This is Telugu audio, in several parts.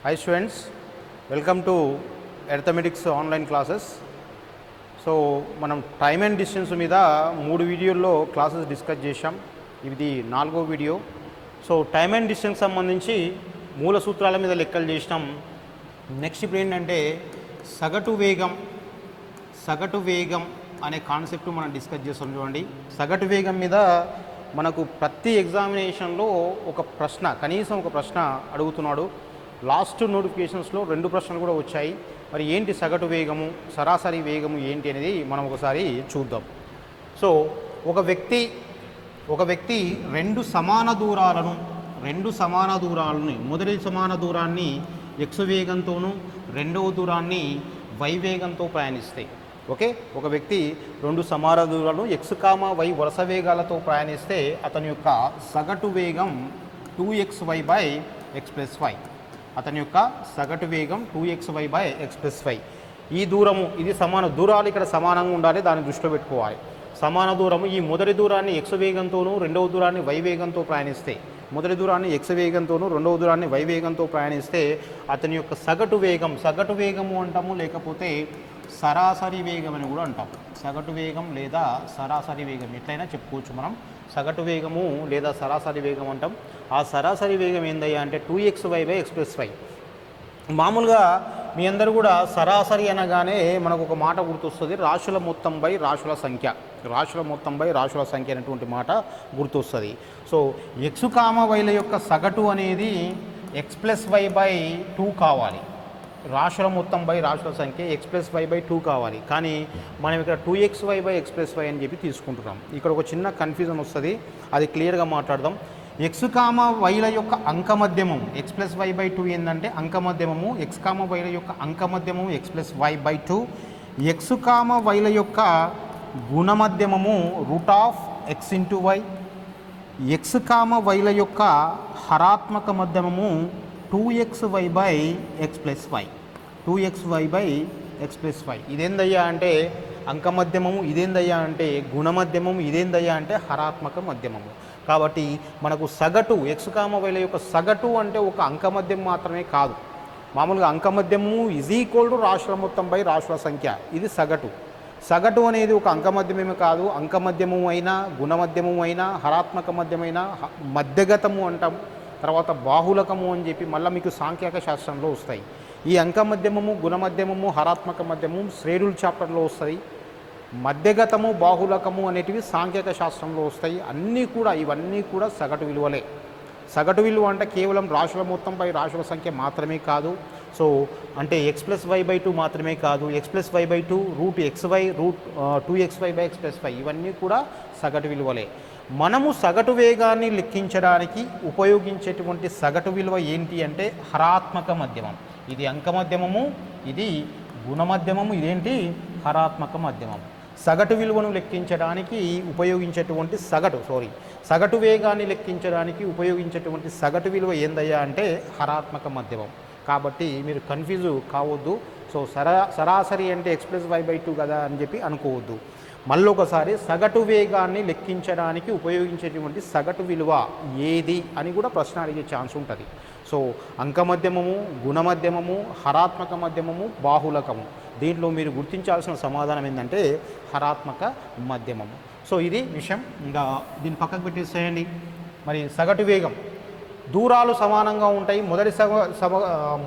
Hi students, welcome to Arithmetics online classes. So మనం టైమ్ అండ్ డిస్టెన్స్ మీద 3 వీడియోల్లో క్లాసెస్ డిస్కస్ చేశాం. ఇది 4వ video. So time and distance సంబంధించి మూల సూత్రాల మీద లెక్కలు చేసినాం. నెక్స్ట్ ఇప్పుడు ఏంటంటే సగటు వేగం అనే కాన్సెప్ట్ మనం డిస్కస్ చేస్తాం. చూడండి, సగటు వేగం మీద మనకు ప్రతి ఎగ్జామినేషన్లో కనీసం ఒక ప్రశ్న అడుగుతున్నాడు. లాస్ట్ నోటిఫికేషన్స్లో 2 ప్రశ్నలు కూడా వచ్చాయి. మరి ఏంటి సగటు వేగము, సరాసరి వేగము ఏంటి అనేది మనం ఒకసారి చూద్దాం. సో ఒక వ్యక్తి రెండు సమాన దూరాలని మొదటి సమాన దూరాన్ని x వేగంతోనూ రెండవ దూరాన్ని y వేగంతో ప్రయాణిస్తే, ఒక వ్యక్తి 2 సమాన దూరాలను x, y వరుస వేగాలతో ప్రయాణిస్తే అతని యొక్క సగటు వేగం 2xy/x+y. అతని యొక్క సగటు వేగం 2xy/x+y. ఈ దూరము, ఇది సమాన దూరాలు ఇక్కడ సమానంగా ఉండాలి, దాన్ని దృష్టిలో పెట్టుకోవాలి. సమాన దూరము, ఈ మొదటి దూరాన్ని x వేగంతోనూ రెండవ దూరాన్ని y వేగంతో ప్రయాణిస్తే, మొదటి దూరాన్ని x వేగంతోనూ రెండవ దూరాన్ని y వేగంతో ప్రయాణిస్తే అతని యొక్క సగటు వేగము అంటాము, లేకపోతే సరాసరి వేగం అని కూడా అంటాం. సగటు వేగం లేదా సరాసరి వేగం ఎట్లయినా చెప్పుకోవచ్చు. మనం సగటు వేగము లేదా సరాసరి వేగం అంటాం. ఆ సరాసరి వేగం ఏందయ్యా అంటే 2xy/x+y. మామూలుగా మీ అందరూ కూడా సరాసరి అనగానే మనకు ఒక మాట గుర్తొస్తుంది, రాశుల మొత్తం బై రాశుల సంఖ్య అనేటువంటి మాట గుర్తొస్తుంది. సో x, yల యొక్క సగటు అనేది x+y/2 కావాలి. రాశుల మొత్తం బై రాశుల సంఖ్య x+y/2 కావాలి. కానీ మనం ఇక్కడ 2xy/x+y అని చెప్పి తీసుకుంటున్నాం. ఇక్కడ ఒక చిన్న కన్ఫ్యూజన్ వస్తుంది, అది క్లియర్గా మాట్లాడదాం. x, yల యొక్క అంకమధ్యమం x+y/2 ఏంటంటే అంకమధ్యమము, x, yల యొక్క అంకమధ్యమము x+y/2, x, yల యొక్క గుణమధ్యమము √x×y, x, yల యొక్క హరాత్మక మధ్యమము 2xy/x+y. ఇదేందయ్యా అంటే అంకమధ్యమము, ఇదేందయ్యా అంటే గుణమధ్యమము, ఇదేందయ్యా అంటే హరాత్మక మధ్యమము. కాబట్టి మనకు సగటు x, yల యొక్క సగటు అంటే ఒక అంకమధ్యం మాత్రమే కాదు. మామూలుగా అంకమధ్యము = రాశుల మొత్తం బై రాశుల సంఖ్య, ఇది సగటు అనేది ఒక అంకమధ్యమేమి కాదు. అంకమధ్యము అయినా, గుణమధ్యము అయినా, హరాత్మక మధ్యమైనా, మధ్యగతము అంటాం. తర్వాత బాహులకము అని చెప్పి మళ్ళీ మీకు సాంఖ్యక శాస్త్రంలో వస్తాయి. ఈ అంకమధ్యమము, గుణమధ్యమము, హరాత్మక మధ్యమము శ్రేణుల చాప్టర్లో వస్తాయి. మధ్యగతము, బాహులకము అనేటివి సాంఖ్యక శాస్త్రంలో వస్తాయి. ఇవన్నీ కూడా సగటు విలువలే. సగటు విలువ అంటే కేవలం రాశుల మొత్తంపై రాశుల సంఖ్య మాత్రమే కాదు. సో అంటే x+y/2 మాత్రమే కాదు, x+y/2 √xy √2xy/x+y ఇవన్నీ కూడా సగటు విలువలే. మనము సగటు వేగాన్ని లెక్కించడానికి ఉపయోగించేటువంటి సగటు విలువ ఏంటి అంటే హరాత్మక మధ్యమం. ఇది అంకమధ్యమము, ఇది గుణమధ్యమము, ఇదేంటి హరాత్మక మధ్యమం. సగటు విలువను లెక్కించడానికి ఉపయోగించేటువంటి సగటు వేగాన్ని లెక్కించడానికి ఉపయోగించేటువంటి సగటు విలువ ఏందయ్యా అంటే హరాత్మక మధ్యమం. కాబట్టి మీరు కన్ఫ్యూజ్ కావద్దు. సో సరాసరి అంటే x+y/2 కదా అని చెప్పి అనుకోవద్దు. మళ్ళీ ఒకసారి సగటు వేగాన్ని లెక్కించడానికి ఉపయోగించేటువంటి సగటు విలువ ఏది అని కూడా ప్రశ్న అడిగే ఛాన్స్ ఉంటుంది. సో అంకమధ్యమము, గుణమధ్యమము, హరాత్మక మధ్యమము, బాహులకము. దీంట్లో మీరు గుర్తించాల్సిన సమాధానం ఏంటంటే హరాత్మక మధ్యమము. సో ఇది విషయం. ఇంకా దీన్ని పక్కకు పెట్టేసేయండి. మరి సగటు వేగం, దూరాలు సమానంగా ఉంటాయి.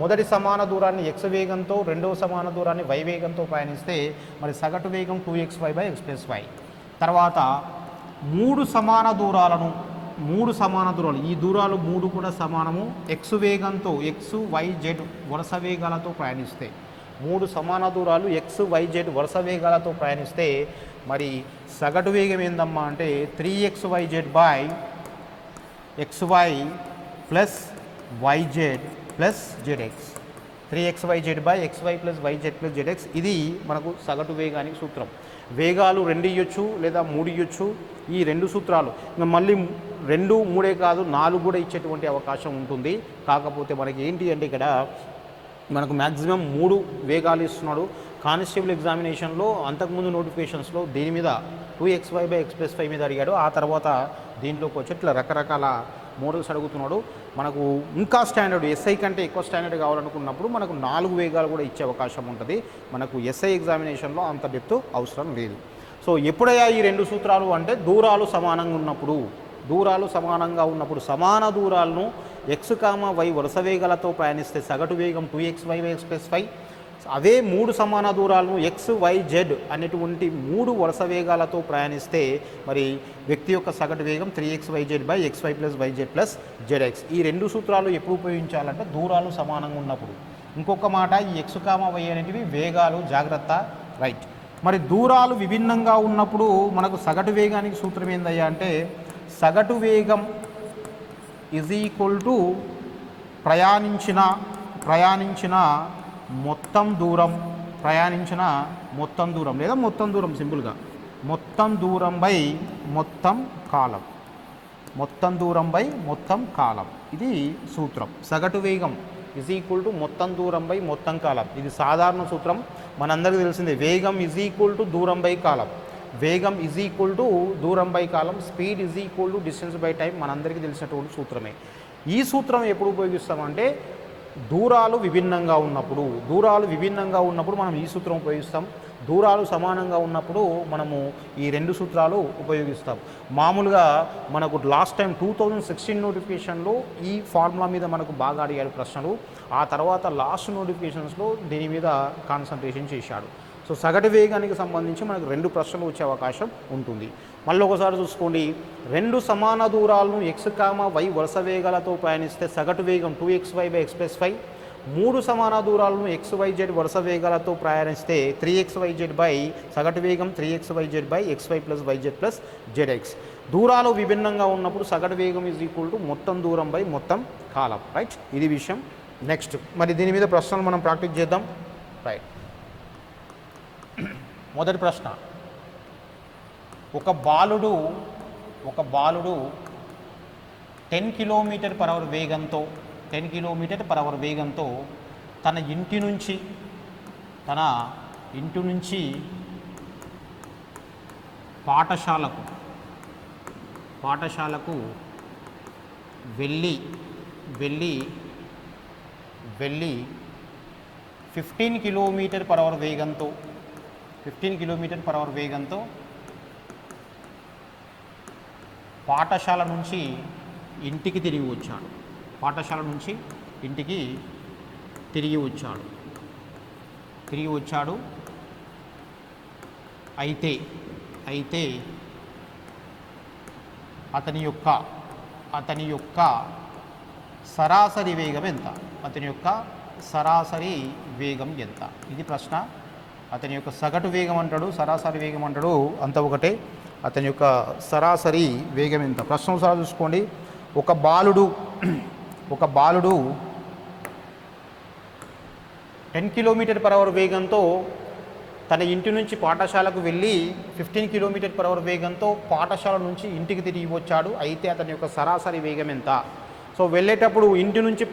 మొదటి సమాన దూరాన్ని x వేగంతో, రెండవ సమాన దూరాన్ని y వేగంతో ప్రయాణిస్తే మరి సగటు వేగం 2xy/x+y. తర్వాత 3 సమాన దూరాలు, ఈ దూరాలు 3 కూడా సమానము. x వేగంతో x, y, z వరుస వేగాలతో ప్రయాణిస్తే, 3 సమాన దూరాలు x, y, z వరుస వేగాలతో ప్రయాణిస్తే మరి సగటు వేగం ఏందమ్మా అంటే 3xyz/xy + yz + zx. 3xyz/xy + yz + zx. ఇది మనకు సగటు వేగానికి సూత్రం. వేగాలు 2 ఇవ్వచ్చు లేదా 3 ఇవ్వచ్చు. ఈ 2 సూత్రాలు ఇంకా మళ్ళీ 2, 3 కాదు 4 కూడా ఇచ్చేటువంటి అవకాశం ఉంటుంది. కాకపోతే మనకి ఏంటి అంటే ఇక్కడ మనకు మ్యాక్సిమం 3 వేగాలు ఇస్తున్నాడు. కానిస్టేబుల్ ఎగ్జామినేషన్లో అంతకుముందు నోటిఫికేషన్స్లో దీని మీద 2xy/x+y మీద అడిగాడు. ఆ తర్వాత దీంట్లోకి వచ్చి ఇట్లా రకరకాల మోడల్స్ అడుగుతున్నాడు. మనకు ఇంకా స్టాండర్డ్ ఎస్ఐ కంటే ఎక్కువ స్టాండర్డ్ కావాలనుకున్నప్పుడు మనకు 4 వేగాలు కూడా ఇచ్చే అవకాశం ఉంటుంది. మనకు ఎస్ఐ ఎగ్జామినేషన్లో అంత డెప్త్ అవసరం లేదు. సో ఎప్పుడయ్యా ఈ రెండు సూత్రాలు అంటే దూరాలు సమానంగా ఉన్నప్పుడు, దూరాలు సమానంగా ఉన్నప్పుడు సమాన దూరాలను ఎక్స్ కామ వై వరుస వేగాలతో ప్రయాణిస్తే సగటు వేగం 2xy/x+5. అవే 3 సమాన దూరాలను ఎక్స్ వై జెడ్ అనేటువంటి 3 వరుస వేగాలతో ప్రయాణిస్తే మరి వ్యక్తి యొక్క సగటు వేగం 3xyz/xy+yz+zx. ఈ రెండు సూత్రాలు ఎప్పుడు ఉపయోగించాలంటే దూరాలు సమానంగా ఉన్నప్పుడు. ఇంకొక మాట, ఈ ఎక్స్ కామ వై అనేటివి వేగాలు, జాగ్రత్త, రైట్. మరి దూరాలు విభిన్నంగా ఉన్నప్పుడు మనకు సగటు వేగానికి సూత్రం ఏందయ్యా అంటే సగటు వేగం ఈజ్ ఈక్వల్ టు ప్రయాణించిన మొత్తం దూరం, లేదా మొత్తం దూరం, సింపుల్గా మొత్తం దూరం బై మొత్తం కాలం. ఇది సూత్రం. సగటు వేగం ఈజ్ ఈక్వల్ టు మొత్తం దూరం బై మొత్తం కాలం. ఇది సాధారణ సూత్రం, మనందరికీ తెలిసిందే. వేగం ఈజ్ ఈక్వల్ టు దూరం by column, speed is equal to distance by time, మనందరికీ తెలిసినటువంటి సూత్రమే. ఈ సూత్రం ఎప్పుడు ఉపయోగిస్తామంటే దూరాలు విభిన్నంగా ఉన్నప్పుడు మనం ఈ సూత్రం ఉపయోగిస్తాం. దూరాలు సమానంగా ఉన్నప్పుడు మనము ఈ రెండు సూత్రాలు ఉపయోగిస్తాం. మామూలుగా మనకు లాస్ట్ టైం 2016 నోటిఫికేషన్లో ఈ ఫార్ములా మీద మనకు బాగా అడిగాడు ప్రశ్నలు. ఆ తర్వాత లాస్ట్ నోటిఫికేషన్స్లో దీని మీద కాన్సన్ట్రేషన్ చేశాడు. సో సగటు వేగానికి సంబంధించి మనకు 2 ప్రశ్నలు వచ్చే అవకాశం ఉంటుంది. మళ్ళీ ఒకసారి చూసుకోండి, 2 సమాన దూరాలను ఎక్స్ కామ వై వరుస వేగాలతో ప్రయాణిస్తే సగటు వేగం 2xy/x+5. 3 సమాన దూరాలను xyz వరుస వేగాలతో ప్రయాణిస్తే 3xyz సగటు వేగం 3xyz/xy+yz+zx. దూరాలు విభిన్నంగా ఉన్నప్పుడు సగటు వేగం ఈజ్ ఈక్వల్ టు మొత్తం దూరం బై మొత్తం కాలం, రైట్. ఇది విషయం. నెక్స్ట్ మరి దీని మీద ప్రశ్నలు మనం ప్రాక్టీస్ చేద్దాం, రైట్. మొదటి ప్రశ్న, ఒక బాలుడు 10 km/h వేగంతో తన ఇంటి నుంచి పాఠశాలకు వెళ్ళి 15 km/h వేగంతో పాఠశాల నుంచి ఇంటికి తిరిగి వచ్చాడు. అయితే అతని యొక్క సరాసరి వేగం ఎంత? ఇది ప్రశ్న. అతని యొక్క సగటు వేగం అంటాడు, సరాసరి వేగం అంటాడు, అంత ఒకటే. అతని యొక్క సరాసరి వేగం ఎంత? ప్రశ్న ఒకసారి చూసుకోండి. ఒక బాలుడు 10 km/h వేగంతో తన ఇంటి నుంచి పాఠశాలకు వెళ్ళి 15 km/h వేగంతో పాఠశాల నుంచి ఇంటికి తిరిగి వచ్చాడు. అయితే అతని యొక్క సరాసరి వేగం ఎంత? సో వెళ్ళేటప్పుడు ఇంటి నుంచి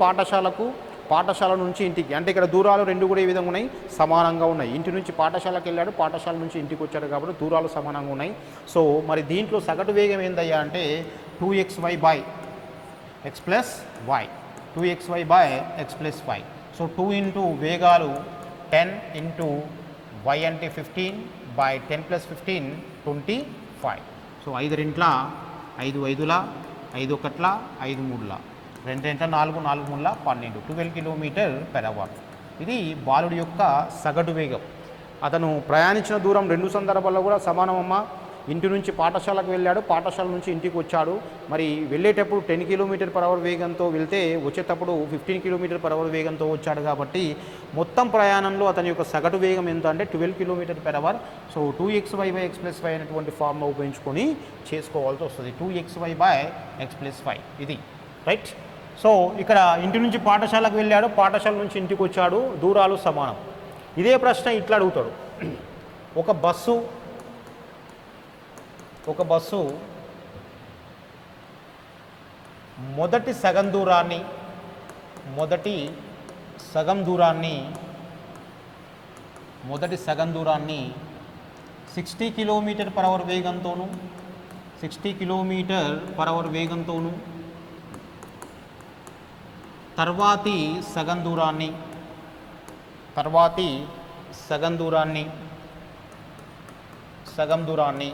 పాఠశాల నుంచి ఇంటికి, అంటే ఇక్కడ దూరాలు 2 కూడా ఏ విధంగా ఉన్నాయి? సమానంగా ఉన్నాయి. ఇంటి నుంచి పాఠశాలకు వెళ్ళాడు, పాఠశాల నుంచి ఇంటికి వచ్చాడు, కాబట్టి దూరాలు సమానంగా ఉన్నాయి. సో మరి దీంట్లో సగటు వేగం ఏందయ్యా అంటే 2xy/x+y. సో 2 ఇంటూ వేగాలు 10 ఇంటూ y అంటే 15 బై 10 + 15 25. So 5 2 5 5 5 1 5 3 2 2 4 4 3 12 12 km/h. ఇది బాలుడి యొక్క సగటు వేగం. అతను ప్రయాణించిన దూరం 2 సందర్భాల్లో కూడా సమానమమ్మా. ఇంటి నుంచి పాఠశాలకు వెళ్ళాడు, పాఠశాల నుంచి ఇంటికి వచ్చాడు. మరి వెళ్ళేటప్పుడు 10 km/h వేగంతో వెళ్తే వచ్చేటప్పుడు 15 km/h వేగంతో వచ్చాడు. కాబట్టి మొత్తం ప్రయాణంలో అతని యొక్క సగటు వేగం ఎంత అంటే 12 km/h. సో 2xy/x+y అనేటువంటి ఫార్ములా ఉపయోగించుకొని చేసుకోవాల్సి వస్తుంది. 2xy/x+y ఇది, రైట్. సో ఇక్కడ ఇంటి నుంచి పాఠశాలకు వెళ్ళాడు, పాఠశాల నుంచి ఇంటికి వచ్చాడు, దూరాలు సమానం. ఇదే ప్రశ్న ఇట్లా అడుగుతాడు. ఒక బస్సు మొదటి సగం దూరాన్ని 60 km/h వేగంతోనూ తర్వాతి సగం దూరాన్ని సగం దూరాన్ని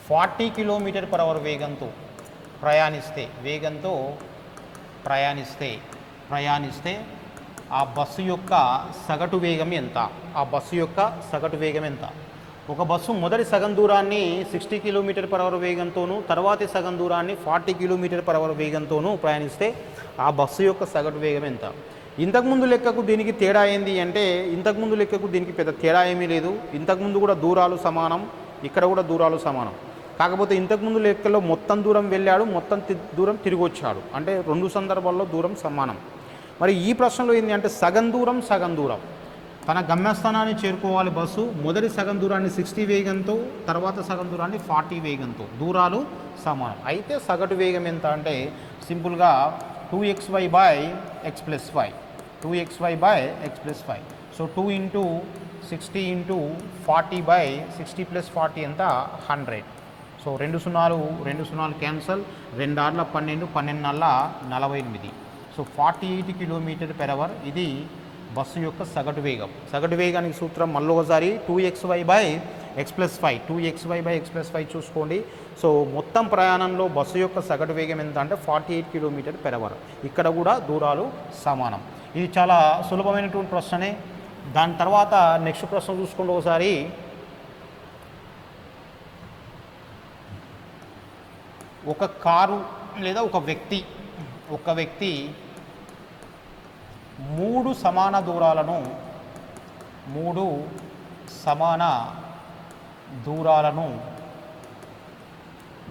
40 km/h వేగంతో ప్రయాణిస్తే ఆ బస్సు యొక్క సగటు వేగం ఎంత? ఒక బస్సు మొదటి సగం దూరాన్ని 60 km/h వేగంతోనూ తర్వాతి సగం దూరాన్ని 40 km/h వేగంతోనూ ప్రయాణిస్తే ఆ బస్సు యొక్క సగటు వేగం ఎంత? ఇంతకుముందు లెక్కకు దీనికి తేడా ఏంది అంటే, ఇంతకుముందు లెక్కకు దీనికి పెద్ద తేడా ఏమీ లేదు. ఇంతకుముందు కూడా దూరాలు సమానం, ఇక్కడ కూడా దూరాలు సమానం. కాకపోతే ఇంతకుముందు లెక్కలో మొత్తం దూరం వెళ్ళాడు, మొత్తం దూరం తిరిగి వచ్చాడు. అంటే రెండు సందర్భాల్లో దూరం సమానం. మరి ఈ ప్రశ్నలో ఏంటి అంటే సగం దూరం తన గమ్యస్థానాన్ని చేరుకోవాలి బస్సు. మొదటి సగం దూరాన్ని 60 వేగంతో, తర్వాత సగం దూరాన్ని 40 వేగంతో. దూరాలు సమానం. అయితే సగటు వేగం ఎంత అంటే సింపుల్గా 2xy/x+y. సో 2 × 60 × 40/60 + 40 ఎంత? 100. So 2 0 cancel, 2 6 12, 12 48. సో 48 km/h ఇది బస్సు యొక్క సగటు వేగం. సగటు వేగానికి సూత్రం మళ్ళీ ఒకసారి 2xy/x+5 చూసుకోండి. సో మొత్తం ప్రయాణంలో బస్సు యొక్క సగటు వేగం ఎంత అంటే 48 km/h. ఇక్కడ కూడా దూరాలు సమానం. ఇది చాలా సులభమైనటువంటి ప్రశ్ననే. దాని తర్వాత నెక్స్ట్ ప్రశ్న చూసుకోండి ఒకసారి. ఒక కారు లేదా ఒక వ్యక్తి 3 సమాన దూరాలను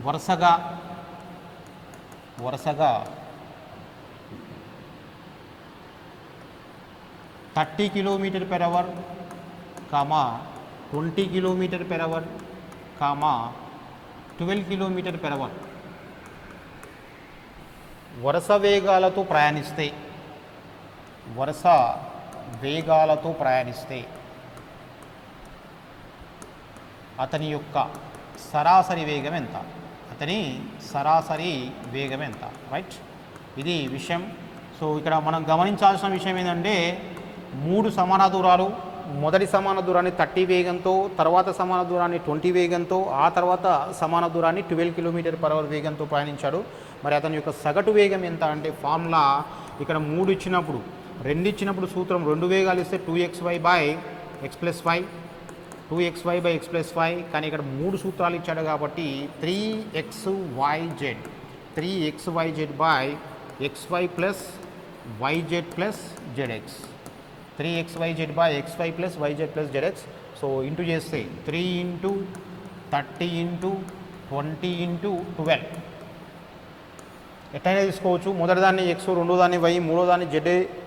వరుసగా 30 km/h, 20 km/h, 12 km/h వరుస వేగాలతో ప్రయాణిస్తే అతని యొక్క సరాసరి వేగం ఎంత? రైట్, ఇది విషయం. సో ఇక్కడ మనం గమనించాల్సిన విషయం ఏంటంటే 3 సమాన దూరాలు, మొదటి సమాన దూరాన్ని 30 వేగంతో, తర్వాత సమాన దూరాన్ని 20 వేగంతో, ఆ తర్వాత సమాన దూరాన్ని 12 km/h వేగంతో ప్రయాణించాడు. మరి అతని యొక్క సగటు వేగం ఎంత అంటే ఫార్ములా ఇక్కడ 3 ఇచ్చినప్పుడు, 2 ఇచ్చినప్పుడు సూత్రం 2 వేగాలు ఇస్తే 2xy/x+y, కానీ ఇక్కడ 3 సూత్రాలు ఇచ్చాడు కాబట్టి 3xyz/xy + yz + zx, 3xyz/xy + yz + zx. So into చేస్తే 3 × 30 × 20 × 12 ఎట్లయినా తీసుకోవచ్చు. మొదటి దాన్ని x, రెండో దాన్ని y, మూడో దాన్ని z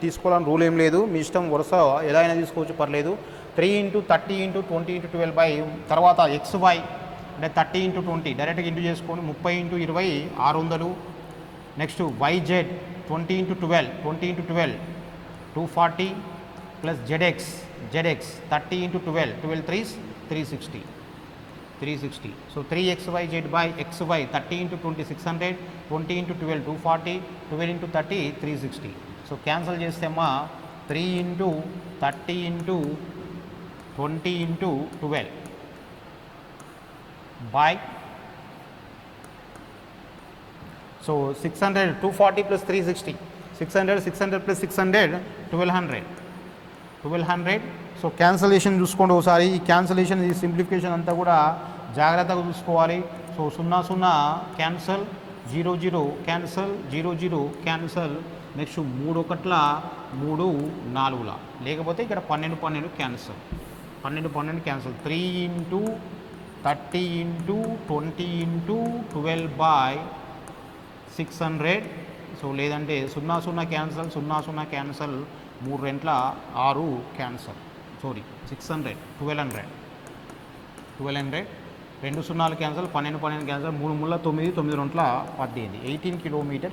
తీసుకోవాలని రూల్ ఏం లేదు. మీ ఇష్టం, వరుస ఎలా అయినా తీసుకోవచ్చు, పర్లేదు. 3 × 30 × 20 × 12 తర్వాత xy అంటే 30 × 20 డైరెక్ట్గా ఇంటూ చేసుకోండి. 30 × 20 600. Next yz 20 × 12 240 plus zx 30 × 12 3s 360. So 3xyz/xy 30 × 20 600, 20 × 12 240, 12 × 30 360. So cancel చేస్తే అమ్మా 3 × 30 × 20 × 12 బై సో 600, 240 + 360, 600 + 600 1200. సో క్యాన్సలేషన్ చూసుకోండి ఒకసారి. ఈ క్యాన్సలేషన్, ఈ సింప్లిఫికేషన్ అంతా కూడా జాగ్రత్తగా చూసుకోవాలి. So 0 0 cancel, 0 0 cancel, 0 0 cancel. Next 3 1 3 4, లేకపోతే ఇక్కడ 12 12 క్యాన్సల్, 12 క్యాన్సల్. 3 × 30 × 20 × 12/600. సో లేదంటే 0 0 cancel, 0 0 cancel, 3 2 6 cancel. 600 1200, 2 0 cancel, 12 12 cancel, 3 3 9, 9 2 18, 18 km/h.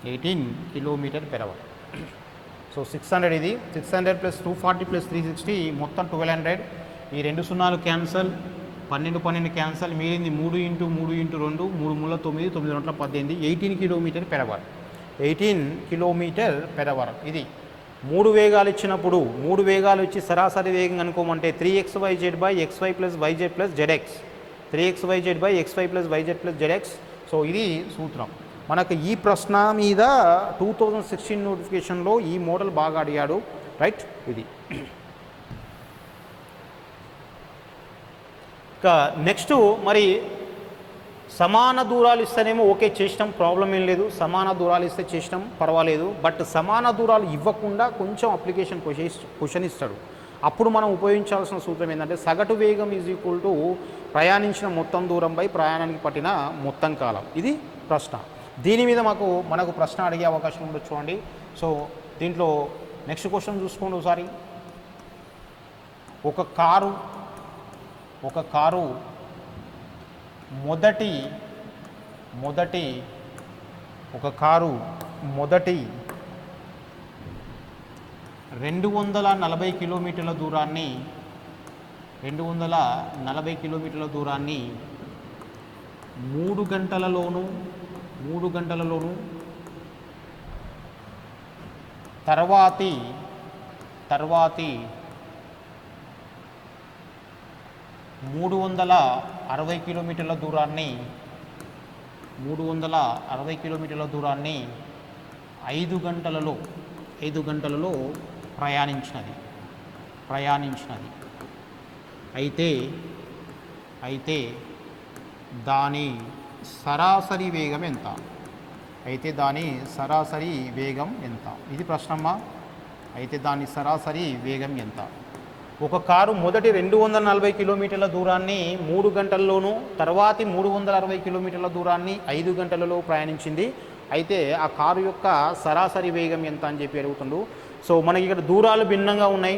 18 km/h. So 600 ఇది, 600 + 240 + 360 మొత్తం 1200. ఈ 2 0 క్యాన్సల్, 12 క్యాన్సల్, మిగిలింది 3 ఇంటూ 3 ఇంటూ 2, 3 మూల 9, 9 2 18, 18 kilometre per hour. 18 kilometre per hour. ఇది 3 వేగాలు ఇచ్చినప్పుడు 3 వేగాలు ఇచ్చి సరాసరి వేగం అనుకోమంటే 3xyz/xy + yz + zx, 3xyz/xy + yz + zx. So ఇది సూత్రం. మనకు ఈ ప్రశ్న మీద 2016 నోటిఫికేషన్లో ఈ మోడల్ బాగా అడిగాడు, రైట్. ఇది ఇంకా నెక్స్ట్ మరి సమాన దూరాలు ఇస్తేనేమో ఓకే చేసినాం, ప్రాబ్లం ఏం లేదు. సమాన దూరాలు ఇస్తే చేసినాం పర్వాలేదు. బట్ సమాన దూరాలు ఇవ్వకుండా కొంచెం అప్లికేషన్ క్వశ్చన్ ఇస్తాడు. అప్పుడు మనం ఉపయోగించాల్సిన సూత్రం ఏంటంటే సగటు వేగం = ప్రయాణించిన మొత్తం దూరంపై ప్రయాణానికి పట్టిన మొత్తం కాలం. ఇది ప్రశ్న. దీని మీద మనకు ప్రశ్న అడిగే అవకాశం ఉండదు చూడండి. సో దీంట్లో నెక్స్ట్ క్వశ్చన్ చూసుకోండి ఒకసారి. ఒక కారు మొదటి 240 కిలోమీటర్ల దూరాన్ని 3 గంటలలోనూ తర్వాతి 360 కిలోమీటర్ల దూరాన్ని 5 గంటలలో ప్రయాణించినది. అయితే దాని సరాసరి వేగం ఎంత? ఇది ప్రశ్నమ్మా. అయితే దాని సరాసరి వేగం ఎంత? ఒక కారు మొదటి 240 కిలోమీటర్ల దూరాన్ని 3 గంటల్లోనూ తర్వాతి 360 కిలోమీటర్ల దూరాన్ని 5 గంటలలో ప్రయాణించింది. అయితే ఆ కారు యొక్క సరాసరి వేగం ఎంత అని చెప్పి అడుగుతుండు. సో మనకి ఇక్కడ దూరాలు భిన్నంగా ఉన్నాయి.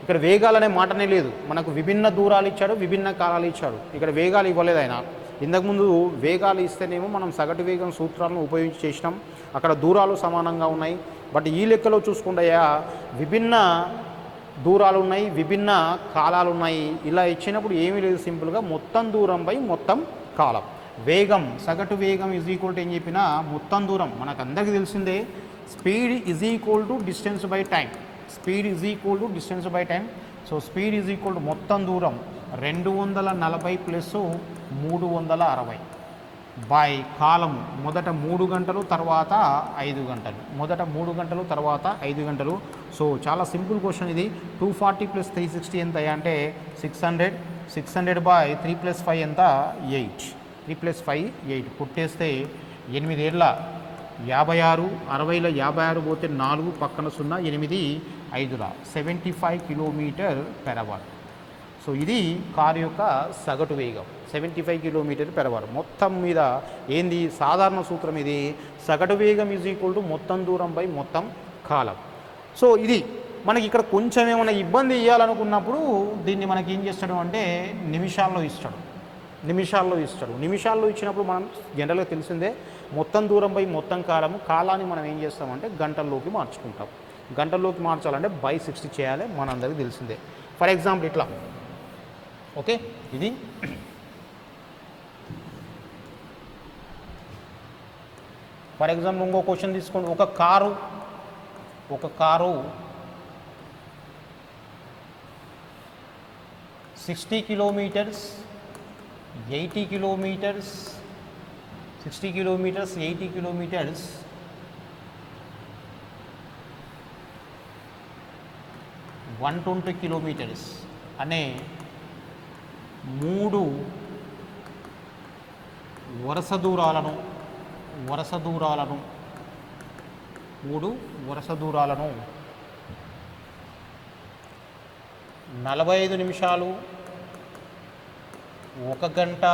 ఇక్కడ వేగాలు అనే మాటనే లేదు. మనకు విభిన్న దూరాలు ఇచ్చాడు, విభిన్న కాలాలు ఇచ్చాడు. ఇక్కడ వేగాలు ఇవ్వలేదు ఆయన. ఇంతకుముందు వేగాలు ఇస్తేనేమో మనం సగటు వేగం సూత్రాలను ఉపయోగించి చేసినాం. అక్కడ దూరాలు సమానంగా ఉన్నాయి. బట్ ఈ లెక్కలో చూసుకుంటే విభిన్న దూరాలు ఉన్నాయి, విభిన్న కాలాలు ఉన్నాయి. ఇలా ఇచ్చినప్పుడు ఏమీ లేదు, సింపుల్గా మొత్తం దూరంపై మొత్తం కాలం. వేగం సగటు వేగం = ఏం చెప్పినా మొత్తం దూరం మనకు అందరికీ తెలిసిందే. Speed = distance by time. So speed మొత్తం దూరం 240 + 360 బై కాలం. మొదట 3 గంటలు తర్వాత 5 గంటలు. సో చాలా సింపుల్ క్వశ్చన్ ఇది. 240 + 360 ఎంత అంటే 600. 600 బై 3 + 5 ఎంత? 8. 3 + 5 8. పుట్టేస్తే 8 ఏళ్ళ 56, 60ల 56 పోతే 4 పక్కన 0, 8 5ల 75 కిలోమీటర్ పెర్ అవర్. సో ఇది కారు యొక్క సగటు వేగం 75 కిలోమీటర్ పెర్ అవర్. మొత్తం మీద ఏంది సాధారణ సూత్రం ఇది. సగటు వేగం = మొత్తం దూరంపై మొత్తం కాలం. సో ఇది మనకి ఇక్కడ కొంచెం ఏమైనా ఇబ్బంది ఇవ్వాలనుకున్నప్పుడు దీన్ని మనకి ఏం చేస్తాడు అంటే నిమిషాల్లో ఇస్తాడు. నిమిషాల్లో ఇచ్చినప్పుడు మనం జనరల్గా తెలిసిందే మొత్తం దూరంపై మొత్తం కాలాన్ని మనం ఏం చేస్తామంటే గంటల్లోకి మార్చుకుంటాం. గంటల్లోకి మార్చాలంటే బై 60 చేయాలి, మనందరికీ తెలిసిందే. ఫర్ ఎగ్జాంపుల్ ఇట్లా, ఓకే. ఇది ఫర్ ఎగ్జాంపుల్ ఇంకో క్వశ్చన్ తీసుకోండి. ఒక car 60 kilometres 80 kilometres 60 kilometres 80 kilometres 120 kilometres అనే 3 వరుస దూరాలను 45 నిమిషాలు 1 గంట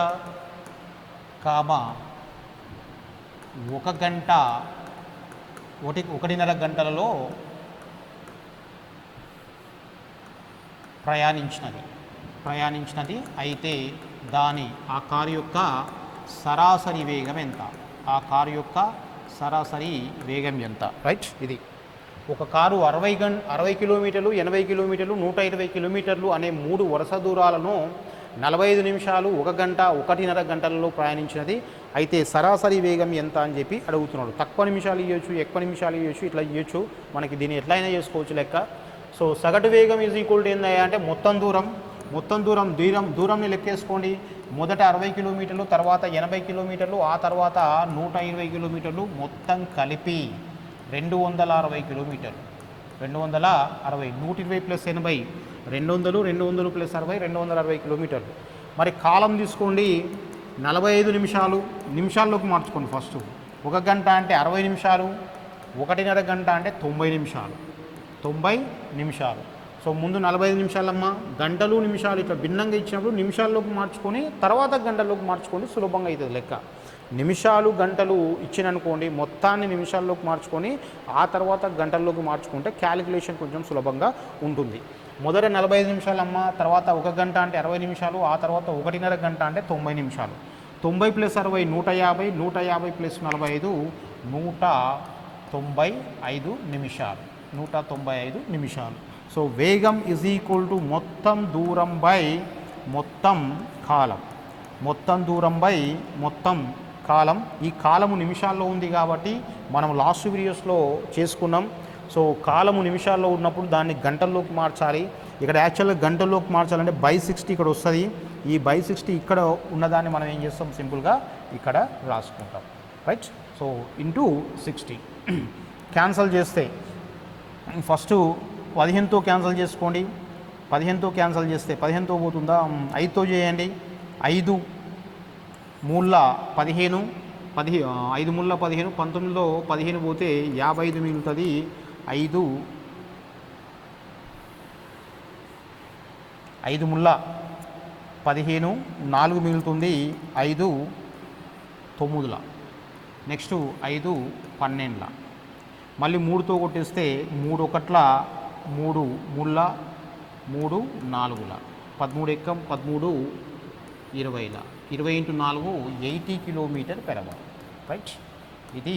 1 గంట 1.5 గంటలలో ప్రయాణించినది. అయితే ఆ కారు యొక్క సరాసరి వేగం ఎంత? రైట్. ఇది ఒక కారు 60 కిలోమీటర్లు 80 కిలోమీటర్లు 120 కిలోమీటర్లు అనే 3 వరుస దూరాలను 45 నిమిషాలు 1 గంట 1.5 గంటలలో ప్రయాణించినది. అయితే సరాసరి వేగం ఎంత అని చెప్పి అడుగుతున్నాడు. తక్కువ నిమిషాలు ఇవ్వచ్చు, ఎక్కువ నిమిషాలు ఇవ్వచ్చు, ఇట్లా ఇవ్వచ్చు. మనకి దీన్ని ఎట్లయినా చేసుకోవచ్చు లెక్క. సో సగటు వేగం ఈజ్ ఈక్వల్ టు ఏందయ్యా అంటే మొత్తం దూరంని లెక్కేసుకోండి. మొదట 60 కిలోమీటర్లు, తర్వాత 80 కిలోమీటర్లు, ఆ తర్వాత 120 కిలోమీటర్లు, మొత్తం కలిపి 260 కిలోమీటర్లు. 260 120 ప్లస్ 80 200 200 ప్లస్ 60 260 కిలోమీటర్లు. మరి కాలం తీసుకోండి 45 నిమిషాలు, నిమిషాల్లోకి మార్చుకోండి. ఫస్ట్ 1 గంట అంటే 60 నిమిషాలు, 1.5 గంట అంటే 90 నిమిషాలు. సో ముందు 45 నిమిషాలమ్మా, గంటలు నిమిషాలు ఇట్లా భిన్నంగా ఇచ్చినప్పుడు నిమిషాల్లోకి మార్చుకొని తర్వాత గంటల్లోకి మార్చుకొని సులభంగా అవుతుంది లెక్క. నిమిషాలు గంటలు ఇచ్చిననుకోండి, మొత్తాన్ని నిమిషాల్లోకి మార్చుకొని ఆ తర్వాత గంటల్లోకి మార్చుకుంటే క్యాలిక్యులేషన్ కొంచెం సులభంగా ఉంటుంది. మొదట 45 నిమిషాలమ్మ, తర్వాత 1 గంట అంటే 60 నిమిషాలు, ఆ తర్వాత 1.5 గంట అంటే 90 నిమిషాలు. 90 ప్లస్ 60 150, 150 ప్లస్ 45 195 నిమిషాలు. 195 నిమిషాలు. సో వేగం ఈజ్ ఈక్వల్ టు మొత్తం దూరం బై మొత్తం కాలం. మొత్తం దూరం బై మొత్తం కాలం. ఈ కాలము నిమిషాల్లో ఉంది కాబట్టి మనం లాస్ట్ వీడియోస్లో చేసుకున్నాం. సో కాలము నిమిషాల్లో ఉన్నప్పుడు దాన్ని గంటల్లోకి మార్చాలి. ఇక్కడ యాక్చువల్గా గంటల్లోకి మార్చాలంటే బై 60 ఇక్కడ వస్తుంది. ఈ బై 60 ఇక్కడ ఉన్నదాన్ని మనం ఏం చేస్తాం, సింపుల్గా ఇక్కడ రాసుకుంటాం. రైట్. సో ఇంటూ 60 క్యాన్సల్ చేస్తే ఫస్ట్ 15తో క్యాన్సల్ చేసుకోండి. 15తో క్యాన్సల్ చేస్తే 15తో పోతుందా, 5తో చేయండి. 5 మూల 15, 5 మూల 15, 19లో 15 పోతే 55 మిగులుతుంది. 5 మూల 15, 4 మిగులుతుంది. 5 9ల, నెక్స్ట్ 5 12ల, మళ్ళీ 3తో కొట్టేస్తే 3 1ల, 3 3ల, 3 4ల, 13 ఎక్కం 13 20ల, 20 × 4 80 కిలోమీటర్ పెర్ అవర్. రైట్. ఇది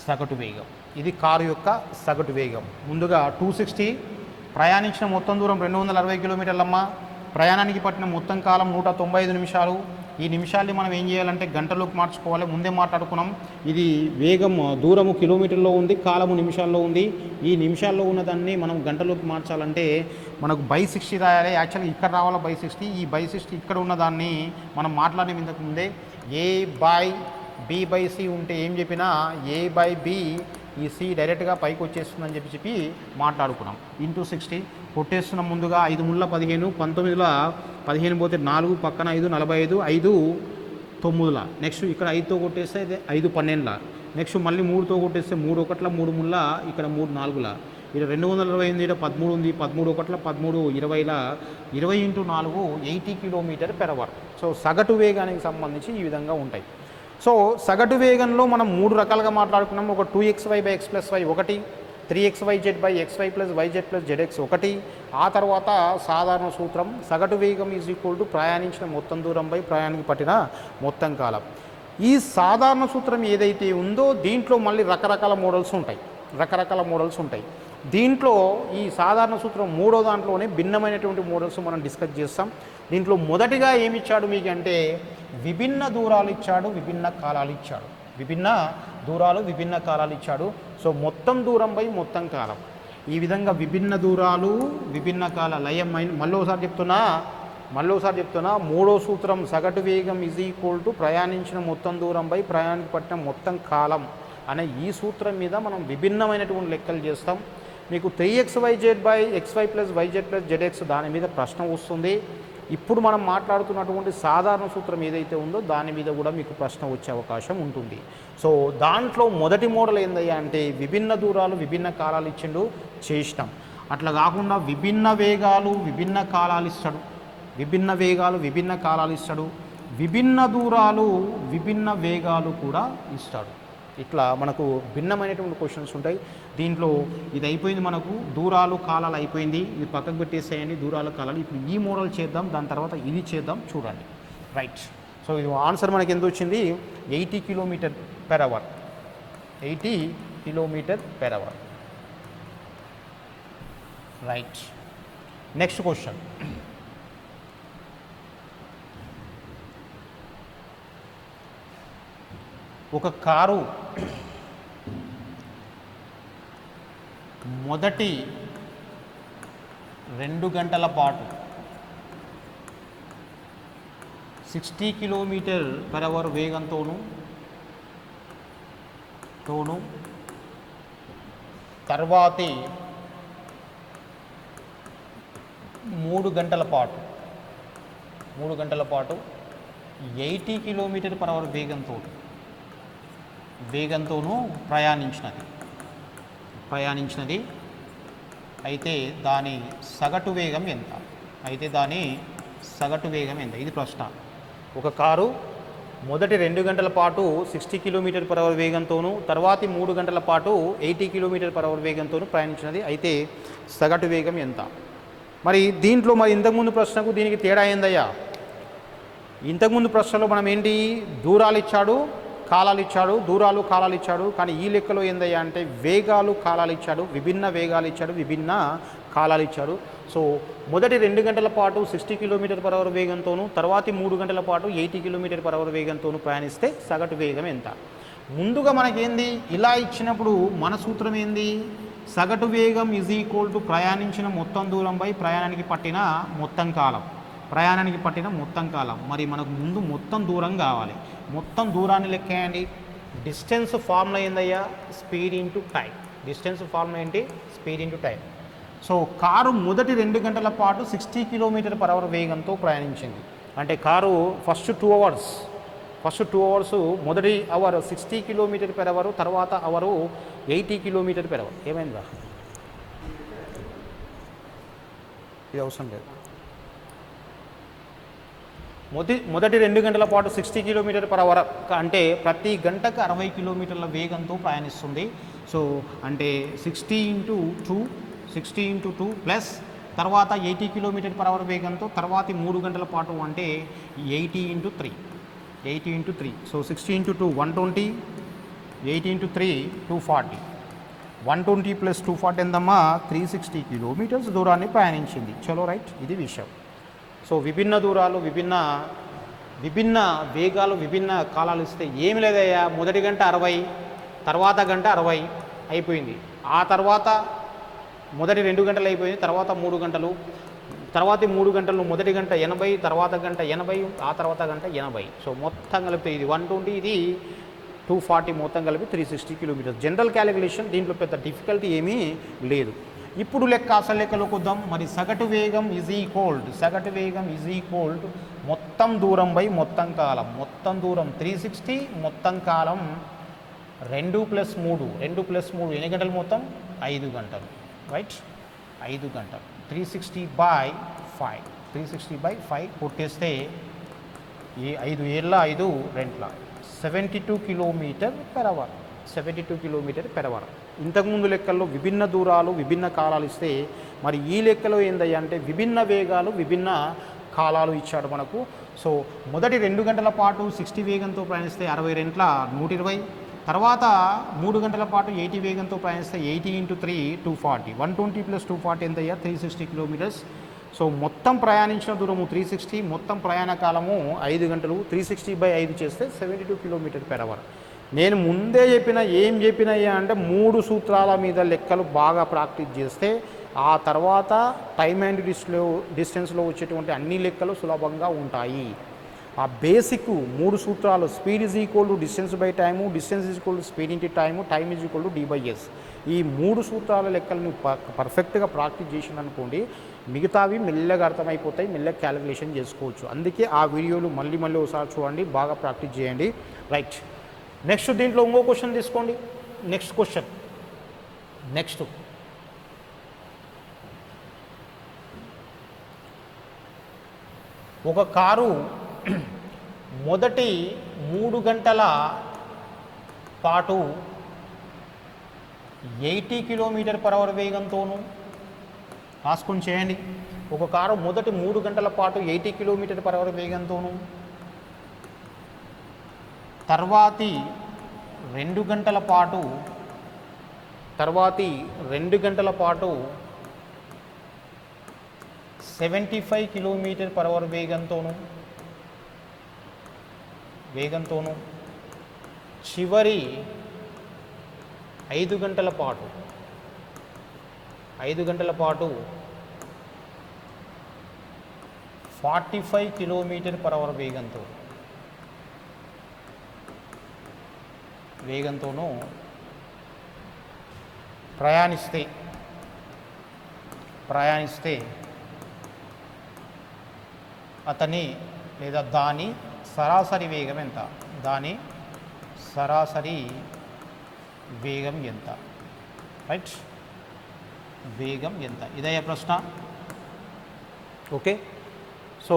సగటు వేగం. ఇది కారు యొక్క సగటు వేగం. ముందుగా 260 ప్రయాణించిన మొత్తం దూరం 260 కిలోమీటర్లమ్మ. ప్రయాణానికి పట్టిన మొత్తం కాలం 195 నిమిషాలు. ఈ నిమిషాల్ని మనం ఏం చేయాలంటే గంటలోకి మార్చుకోవాలి. ముందే మాట్లాడుకున్నాం. ఇది వేగం దూరము కిలోమీటర్లో ఉంది, కాలము నిమిషాల్లో ఉంది. ఈ నిమిషాల్లో ఉన్నదాన్ని మనం గంటలోకి మార్చాలంటే మనకు బై 60 రాయాలి. యాక్చువల్గా ఇక్కడ రావాలి బై 60. ఈ బై 60 ఇక్కడ ఉన్నదాన్ని మనం మాట్లాడిన ఇంతకు ముందే ఏ బై బి బై సి ఉంటే ఏం చెప్పినా ఏ బై బి, ఈ సి డైరెక్ట్గా పైకి వచ్చేస్తుందని చెప్పి మాట్లాడుకున్నాం. ఇంటూ 60 కొట్టేస్తున్నాం. ముందుగా 5 ముళ్ళ 15, 19ల 15 పోతే 4 పక్కన 5 45, 5 9ల, నెక్స్ట్ ఇక్కడ 5తో కొట్టేస్తే 5 12ల, నెక్స్ట్ మళ్ళీ 3తో కొట్టేస్తే 3 1ల, 3 ముళ్ళ, ఇక్కడ 3 4ల, ఇక్కడ 228 ఇక్కడ 13 ఉంది, 13 1ల 13 20ల, 20 × 4 80 కిలోమీటర్ పెర్ అవర్. సో సగటు వేగానికి సంబంధించి ఈ విధంగా ఉంటాయి. సో సగటు వేగంలో మనం 3 రకాలుగా మాట్లాడుకున్నాం. ఒక 2xy/x+y ఒకటి, 3xyz/xy + yz + zx ఒకటి. ఆ తర్వాత సాధారణ సూత్రం సగటు వేగం ఈజ్ ఈక్వల్ టు ప్రయాణించిన మొత్తం దూరంపై ప్రయాణానికి పట్టిన మొత్తం కాలం. ఈ సాధారణ సూత్రం ఏదైతే ఉందో దీంట్లో మళ్ళీ రకరకాల మోడల్స్ ఉంటాయి. దీంట్లో ఈ సాధారణ సూత్రం 3వ దాంట్లోనే భిన్నమైనటువంటి మోడల్స్ మనం డిస్కస్ చేస్తాం. దీంట్లో మొదటిగా ఏమి ఇచ్చాడు మీకు అంటే విభిన్న దూరాలు ఇచ్చాడు, విభిన్న కాలాలు ఇచ్చాడు. విభిన్న దూరాలు, విభిన్న కాలాలు ఇచ్చాడు. సో మొత్తం దూరంపై మొత్తం కాలం. ఈ విధంగా విభిన్న దూరాలు, విభిన్న కాలాలు మళ్ళీ ఒకసారి చెప్తున్నా 3వ సూత్రం సగటు వేగం ఈజ్ ఈక్వల్ టు ప్రయాణించిన మొత్తం దూరంపై ప్రయాణానికి పట్టిన మొత్తం కాలం అనే ఈ సూత్రం మీద మనం విభిన్నమైనటువంటి లెక్కలు చేస్తాం. మీకు 3xyz/xy + yz + zx దాని మీద ప్రశ్న వస్తుంది. ఇప్పుడు మనం మాట్లాడుతున్నటువంటి సాధారణ సూత్రం ఏదైతే ఉందో దాని మీద కూడా మీకు ప్రశ్న వచ్చే అవకాశం ఉంటుంది. సో దాంట్లో మొదటి మోడల్ ఏందయ్యా అంటే విభిన్న దూరాలు, విభిన్న కాలాలు ఇచ్చిండు, చేసినాం. అట్లా కాకుండా విభిన్న వేగాలు, విభిన్న కాలాలు ఇస్తాడు. విభిన్న వేగాలు, విభిన్న కాలాలు ఇస్తాడు. విభిన్న దూరాలు, విభిన్న వేగాలు కూడా ఇస్తాడు. ఇట్లా మనకు భిన్నమైనటువంటి క్వశ్చన్స్ ఉంటాయి. దీంట్లో ఇది అయిపోయింది, మనకు దూరాలు కాలాలు అయిపోయింది. ఇది పక్కకు పెట్టేసేయండి, దూరాలు కాలాలు. ఇప్పుడు ఈ మోడల్ చేద్దాం, దాని తర్వాత ఇది చేద్దాం, చూడండి. రైట్. సో ఇది ఆన్సర్ మనకి ఎంత వచ్చింది, 80 kilometre per hour. 80 kilometre per hour. Right. Next question. ఒక కారు మొదటి 2 గంటల పాటు 60 km/h వేగంతోనూ తర్వాతి 3 గంటల పాటు 80 km/h వేగంతోనూ ప్రయాణించినది అయితే దాని సగటు వేగం ఎంత? ఇది ప్రశ్న. ఒక కారు మొదటి 2 గంటల పాటు 60 km/h వేగంతోనూ తర్వాతి 3 గంటల పాటు 80 km/h వేగంతోనూ ప్రయాణించినది అయితే సగటు వేగం ఎంత? మరి దీంట్లో ఇంతకుముందు ప్రశ్నకు దీనికి తేడా ఏందయ్యా? ఇంతకుముందు ప్రశ్నలో మనం ఏంటి, దూరాలు ఇచ్చాడు, కాలాలు ఇచ్చాడు, దూరాలు కాలాలు ఇచ్చాడు. కానీ ఈ లెక్కలో ఏందయ్యా అంటే వేగాలు కాలాలు ఇచ్చాడు, విభిన్న వేగాలు ఇచ్చాడు, విభిన్న కాలాలు ఇచ్చాడు. సో మొదటి 2 గంటల పాటు 60 km/h వేగంతోనూ తర్వాతి 3 గంటల పాటు 80 km/h వేగంతోనూ ప్రయాణిస్తే సగటు వేగం ఎంత? ముందుగా మనకేంది, ఇలా ఇచ్చినప్పుడు మన సూత్రం ఏంది, సగటు వేగం = ప్రయాణించిన మొత్తం దూరం బై ప్రయాణానికి పట్టిన మొత్తం కాలం. మరి మనకు ముందు మొత్తం దూరం కావాలి. మొత్తం దూరాన్ని లెక్కేయండి. డిస్టెన్స్ ఫార్ములా ఏందయ్యా, speed into time. Distance formula ఏంటి, speed into time. So car మొదటి 2 గంటల పాటు 60 km/h వేగంతో ప్రయాణించింది. అంటే కారు ఫస్ట్ 2 అవర్స్ మొదటి అవర్ 60 km/h, తర్వాత అవరు 80 km/h. ఏమైందా, ఇది అవసరం లేదు. మొదటి 2 గంటల పాటు 60 km/h అంటే ప్రతి గంటకు 60 కిలోమీటర్ల వేగంతో ప్రయాణిస్తుంది. సో అంటే 60 × 2 ప్లస్ తర్వాత 80 km/h వేగంతో తర్వాతి 3 గంటల పాటు అంటే 80 × 3. సో 60 × 2 120, 80 × 3 240. 120 + 240 ఎంతమ్మా, 360 కిలోమీటర్స్ దూరాన్ని ప్రయాణించింది. చలో రైట్, ఇది విషయం. సో విభిన్న దూరాలు, విభిన్న వేగాలు, విభిన్న కాలాలు ఇస్తే ఏమి లేదయ్యా, మొదటి గంట 60, తర్వాత గంట 60 అయిపోయింది. ఆ తర్వాత మొదటి 2 గంటలు అయిపోయింది, తర్వాత 3 గంటలు, తర్వాతి 3 గంటలు, మొదటి గంట 80, తర్వాత గంట 80, ఆ తర్వాత గంట 80. సో మొత్తం కలిపితే ఇది 120, ఇది 240, మొత్తం కలిపి 360 కిలోమీటర్స్. జనరల్ క్యాలిక్యులేషన్, దీంట్లో పెద్ద డిఫికల్టీ ఏమీ లేదు. ఇప్పుడు అసలు లెక్కలోకి వద్దాం. మరి సగటు వేగం ఈజ్ ఈక్వల్డ్ మొత్తం దూరం బై మొత్తం కాలం. మొత్తం దూరం 360, మొత్తం కాలం 2 + 3 ఎన్ని గంటలు మొత్తం, 5 గంటలు. రైట్, 5 గంటలు. 360/5 కొట్టేస్తే ఈ 5 ఏళ్ళ 5 రెంట్ల 72 km/h. ఇంతకుముందు లెక్కల్లో విభిన్న దూరాలు, విభిన్న కాలాలు ఇస్తే మరి ఈ లెక్కలో ఏందయ్యా అంటే విభిన్న వేగాలు, విభిన్న కాలాలు ఇచ్చాడు మనకు. సో మొదటి 2 గంటల పాటు 60 వేగంతో ప్రయాణిస్తే 60 రెంట్ల 120, తర్వాత 3 గంటల పాటు 80 వేగంతో ప్రయాణిస్తే 80 × 3 240. 120 + 240 ఎంతయ్యా, 360 కిలోమీటర్స్. సో మొత్తం ప్రయాణించిన దూరము 360, మొత్తం ప్రయాణ కాలము 5 గంటలు. 360/5 చేస్తే 72 km/h. నేను ముందే ఏం చెప్పినయ్యా అంటే 3 సూత్రాల మీద లెక్కలు బాగా ప్రాక్టీస్ చేస్తే ఆ తర్వాత టైమ్ అండ్ డిస్టెన్స్లో వచ్చేటువంటి అన్ని లెక్కలు సులభంగా ఉంటాయి. ఆ బేసిక్ 3 సూత్రాలు, speed = distance by time, distance = speed into time, time = d/s. ఈ 3 సూత్రాల లెక్కలను పర్ఫెక్ట్గా ప్రాక్టీస్ చేసిననుకోండి, మిగతావి మెల్లగా అర్థమైపోతాయి, మెల్లగా క్యాలిక్యులేషన్ చేసుకోవచ్చు. అందుకే ఆ వీడియోలు మళ్ళీ ఒకసారి చూడండి, బాగా ప్రాక్టీస్ చేయండి. రైట్, నెక్స్ట్ దీంట్లో ఇంకో క్వశ్చన్ తీసుకోండి. నెక్స్ట్ ఒక కారు మొదటి 3 గంటల పాటు 80 km/h వేగంతోనూ, రాసుకొని చేయండి. ఒక కారు మొదటి 3 గంటల పాటు 80 km/h వేగంతోనూ, తర్వాతి 2 గంటల పాటు 75 km/h వేగంతోనూ చివరి 5 గంటల పాటు 45 km/h వేగంతోనూ ప్రయాణిస్తే అతని లేదా దాని సరాసరి వేగం ఎంత? రైట్, వేగం ఎంత? ఇదయ్యే ప్రశ్న. ఓకే, సో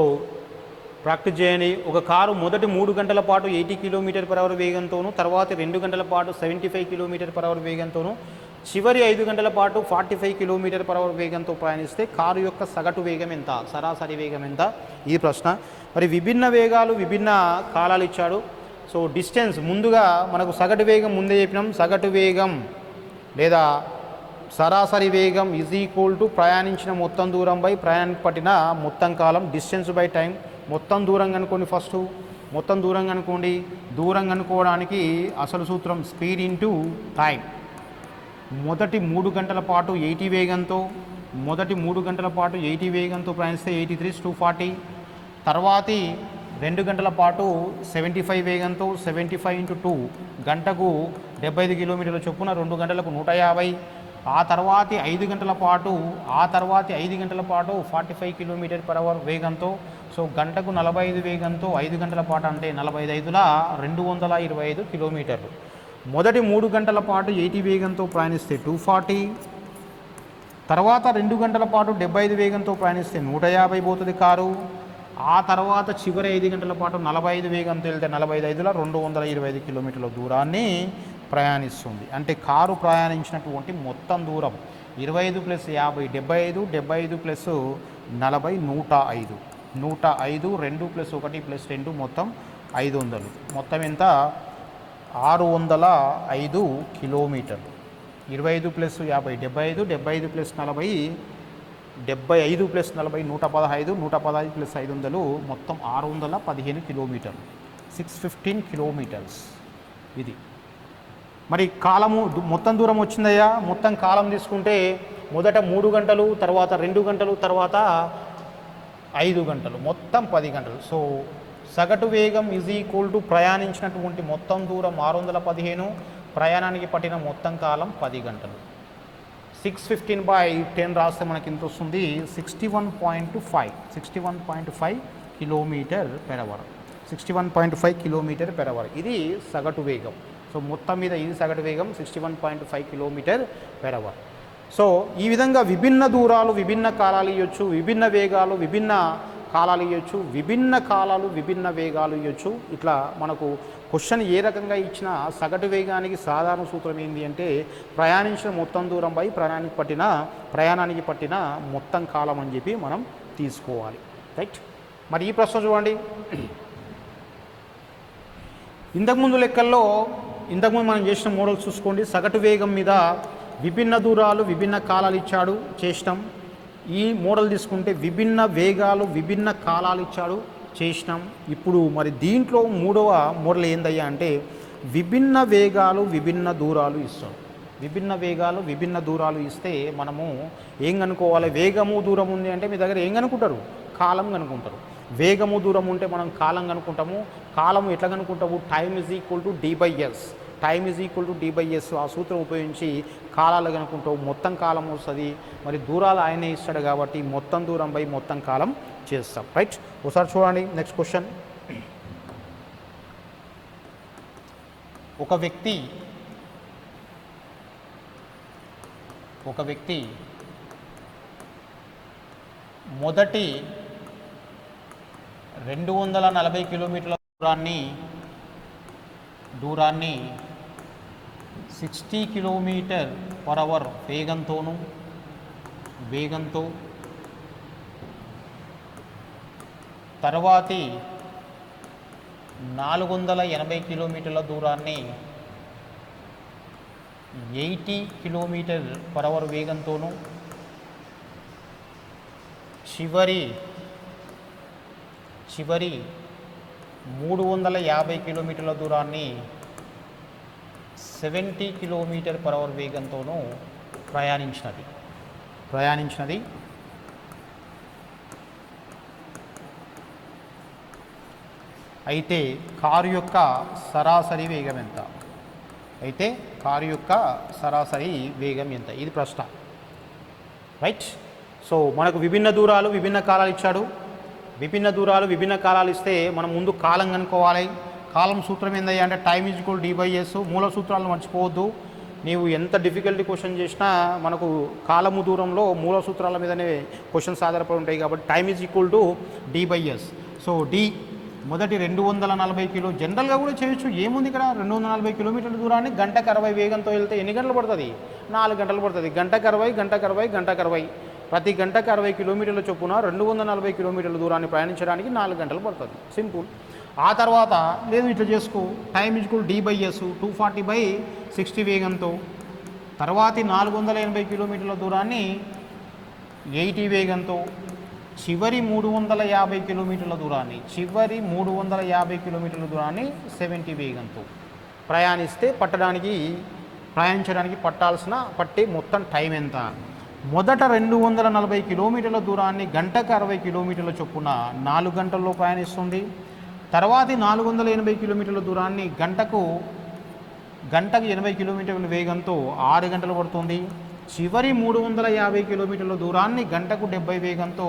ప్రాక్టీస్ చేయండి. ఒక కారు మొదటి 3 గంటల పాటు 80 km/h వేగంతోనూ, తర్వాతి 2 గంటల పాటు 75 km/h వేగంతోనూ, చివరి 5 గంటల పాటు 45 km/h వేగంతో ప్రయాణిస్తే కారు యొక్క సగటు వేగం ఎంత? సరాసరి వేగం ఎంత? ఈ ప్రశ్న. మరి విభిన్న వేగాలు, విభిన్న కాలాలు ఇచ్చాడు. సో డిస్టెన్స్ ముందుగా మనకు సగటు వేగం ముందే చెప్పినాం. సగటు వేగం లేదా సరాసరి వేగం = ప్రయాణించిన మొత్తం దూరం బై ప్రయాణానికి పట్టిన మొత్తం కాలం. Distance by time. మొత్తం దూరం కనుక్కోండి. ఫస్ట్ మొత్తం దూరం కనుక్కోండి. దూరం కనుక్కోవడానికి అసలు సూత్రం స్పీడ్ ఇంటూ టైం. మొదటి 3 గంటల పాటు 80 వేగంతో ప్రయాణిస్తే 83/240. తర్వాతి 2 గంటల పాటు 75 వేగంతో 75 × 2 గంటకు 75 కిలోమీటర్ల చొప్పున 2 గంటలకు 150. ఆ తర్వాతి 5 గంటల పాటు 45 km/h వేగంతో, సో గంటకు 45 వేగంతో 5 గంటల పాటు అంటే 45/225 కిలోమీటర్లు. మొదటి 3 గంటల పాటు 80 వేగంతో ప్రయాణిస్తే 240. తర్వాత 2 గంటల పాటు 75 వేగంతో ప్రయాణిస్తే 150 పోతుంది కారు. ఆ తర్వాత చివరి 5 గంటల పాటు 45 వేగంతో వెళ్తే 45/225 కిలోమీటర్ల దూరాన్ని ప్రయాణిస్తుంది. అంటే కారు ప్రయాణించినటువంటి మొత్తం దూరం 25 + 50 75, 75 + 40 105, 105 2 + 1 + 2 మొత్తం 500. మొత్తం ఎంత? 605 కిలోమీటర్లు. 25 + 50 75, 75 + 40 75 + 40 115, 115 + 500 మొత్తం 615 కిలోమీటర్లు. 615 కిలోమీటర్స్. ఇది మరి కాలము మొత్తం దూరం వచ్చిందయ్యా. మొత్తం కాలం తీసుకుంటే మొదట 3 గంటలు, తర్వాత 2 గంటలు, తర్వాత 5 గంటలు, మొత్తం 10 గంటలు. సో సగటు వేగం = ప్రయాణించినటువంటి మొత్తం దూరం 615, ప్రయాణానికి పట్టిన మొత్తం కాలం 10 గంటలు. 615/10 రాస్తే మనకి ఎంత వస్తుంది? 61.5 km/h. 61.5 km/h. ఇది సగటు వేగం. సో మొత్తం మీద ఇది సగటు వేగం 61.5 km/h. సో ఈ విధంగా విభిన్న దూరాలు, విభిన్న కాలాలు ఇవ్వచ్చు, విభిన్న వేగాలు, విభిన్న కాలాలు ఇవ్వచ్చు, విభిన్న కాలాలు, విభిన్న వేగాలు ఇవ్వచ్చు. ఇట్లా మనకు క్వశ్చన్ ఏ రకంగా ఇచ్చినా సగటు వేగానికి సాధారణ సూత్రం ఏంటి అంటే ప్రయాణించిన మొత్తం దూరం బై ప్రయాణానికి పట్టిన మొత్తం కాలం అని చెప్పి మనం తీసుకోవాలి. రైట్. మరి ఈ ప్రశ్న చూడండి. ఇంతకుముందు లెక్కల్లో మనం చేసిన మోడల్స్ చూసుకోండి. సగటు వేగం మీద విభిన్న దూరాలు, విభిన్న కాలాలు ఇచ్చాడు, చేసినాం. ఈ మోడల్ తీసుకుంటే విభిన్న వేగాలు, విభిన్న కాలాలు ఇచ్చాడు, చేసినాం. ఇప్పుడు మరి దీంట్లో 3వ మోడల్ ఏందయ్యా అంటే విభిన్న వేగాలు, విభిన్న దూరాలు ఇస్తాడు. విభిన్న వేగాలు, విభిన్న దూరాలు ఇస్తే మనము ఏం కనుక్కోవాలి? వేగము దూరం ఉంది అంటే మీ దగ్గర ఏం కనుక్కుంటారు? కాలం కనుక్కుంటారు. వేగము దూరం ఉంటే మనం కాలం కనుక్కుంటాము. కాలము ఎట్లా కనుక్కుంటాము? Time = d/s. Time = d/s. ఆ సూత్రం ఉపయోగించి కాలాలు కనుక్కుంటావు. మొత్తం కాలం వస్తుంది. మరి దూరాలు ఆయనే ఇస్తాడు కాబట్టి మొత్తం దూరం బై మొత్తం కాలం చేస్తాం. రైట్. ఒకసారి చూడండి నెక్స్ట్ క్వశ్చన్. ఒక వ్యక్తి మొదటి 240 కిలోమీటర్ల దూరాన్ని 60 km/h వేగంతో తర్వాతి 480 కిలోమీటర్ల దూరాన్ని 80 km/h వేగంతోనూ చివరి 350 కిలోమీటర్ల దూరాన్ని 70 km/h వేగంతోనూ ప్రయాణించినది. అయితే కారు యొక్క సరాసరి వేగం ఎంత? ఇది ప్రశ్న, రైట్. సో మనకు విభిన్న దూరాలు విభిన్న కాలాలు ఇచ్చాడు. విభిన్న కాలాలు ఇస్తే మనం ముందు కాలం కనుక్కోవాలి. కాలం సూత్రం ఏందయ్యా అంటే టైమ్ ఈజ్ ఈక్వల్ d/s. మూల సూత్రాలను మర్చిపోవద్దు. నీవు ఎంత డిఫికల్టీ క్వశ్చన్ చేసినా మనకు కాలము దూరంలో మూల సూత్రాల మీదనే క్వశ్చన్స్ ఆధారపడి ఉంటాయి కాబట్టి time is equal to d/s. So D మొదటి 240 కిలో జనరల్గా కూడా చేయొచ్చు. ఏముంది ఇక్కడ 240 కిలోమీటర్ల దూరాన్ని గంటకు 60 వేగంతో వెళ్తే ఎన్ని గంటలు పడుతుంది? 4 గంటలు పడుతుంది. గంటకు 60 ప్రతి గంటకు 60 కిలోమీటర్ల చొప్పున 240 కిలోమీటర్ల దూరాన్ని ప్రయాణించడానికి 4 గంటలు పడుతుంది. సింపుల్. ఆ తర్వాత లేదు ఇట్లా చేసుకో, టైమ్ ఈక్వల్ d/s 240/60 వేగంతో తర్వాతి 480 కిలోమీటర్ల దూరాన్ని 80 వేగంతో చివరి 350 కిలోమీటర్ల దూరాన్ని 70 వేగంతో ప్రయాణించడానికి పట్టే మొత్తం టైం ఎంత? మొదట 240 కిలోమీటర్ల దూరాన్ని గంటకు 60 కిలోమీటర్ల చొప్పున 4 గంటల్లో ప్రయాణిస్తుంది. తర్వాతి 480 కిలోమీటర్ల దూరాన్ని గంటకు 80 కిలోమీటర్ల వేగంతో 6 గంటలు పడుతుంది. చివరి 350 కిలోమీటర్ల దూరాన్ని గంటకు 70 వేగంతో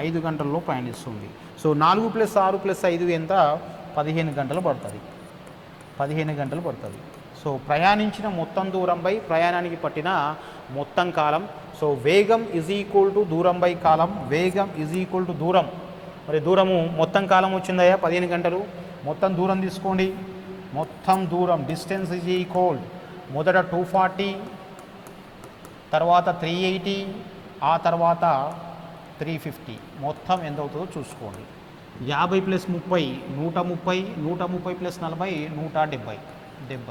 5 గంటల్లో ప్రయాణిస్తుంది. సో 4 + 6 + 5 ఎంత? 15 గంటలు పడుతుంది. సో ప్రయాణించిన మొత్తం దూరంపై ప్రయాణానికి పట్టిన మొత్తం కాలం. సో వేగం ఈజ్ ఈక్వల్ టు దూరం బై కాలం. దూరం, మరి దూరము మొత్తం కాలం వచ్చిందయ్యా 15 గంటలు. మొత్తం దూరం తీసుకోండి. మొత్తం దూరం డిస్టెన్స్ ఈజ్ ఈక్వల్ మొదట 240, తర్వాత 380, ఆ తర్వాత 350. మొత్తం ఎంత అవుతుందో చూసుకోండి. 50 + 30 130, 130 + 40 170, 3 +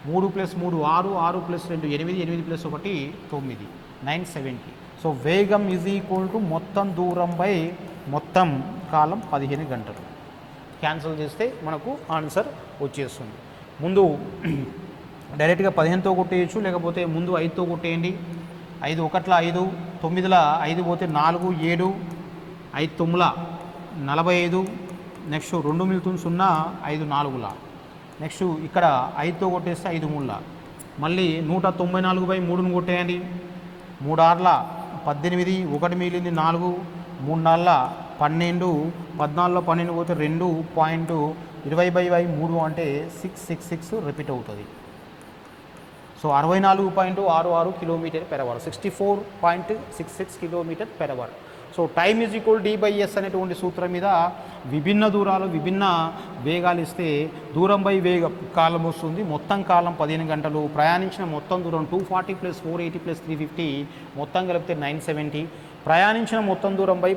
3 6, 6 + 2 8, 8 + 1 9, 970. సో వేగం ఈజ్ ఈక్వల్ టు మొత్తం దూరం బై మొత్తం కాలం 15 గంటలు. క్యాన్సిల్ చేస్తే మనకు ఆన్సర్ వచ్చేస్తుంది. ముందు డైరెక్ట్గా 15తో కొట్టేయచ్చు, లేకపోతే ముందు 5తో కొట్టేయండి. 5 1 5, 9 5 పోతే 4 7, 5 9 45, నెక్స్ట్ 2 మిగులుతుంది 0, 5 4. నెక్స్ట్ ఇక్కడ 5తో కొట్టేస్తే 5 3, మళ్ళీ 194/3ను కొట్టేయండి. 3 6 18, 1 మిగిలింది 4, 3 4 12, 14లో 12 పోతే 2.20/3 అంటే 666 రిపీట్ అవుతుంది. So 64.66 km/h, 64.66 km/h. So time is equal d/s అనేటువంటి సూత్రం మీద విభిన్న దూరాలు విభిన్న వేగాలు ఇస్తే దూరం బై వేగ కాలం వస్తుంది. మొత్తం కాలం 15 గంటలు. ప్రయాణించిన మొత్తం దూరం 240 + 480 + 350 మొత్తం కలిపితే 970. ప్రయాణించిన మొత్తం దూరంపై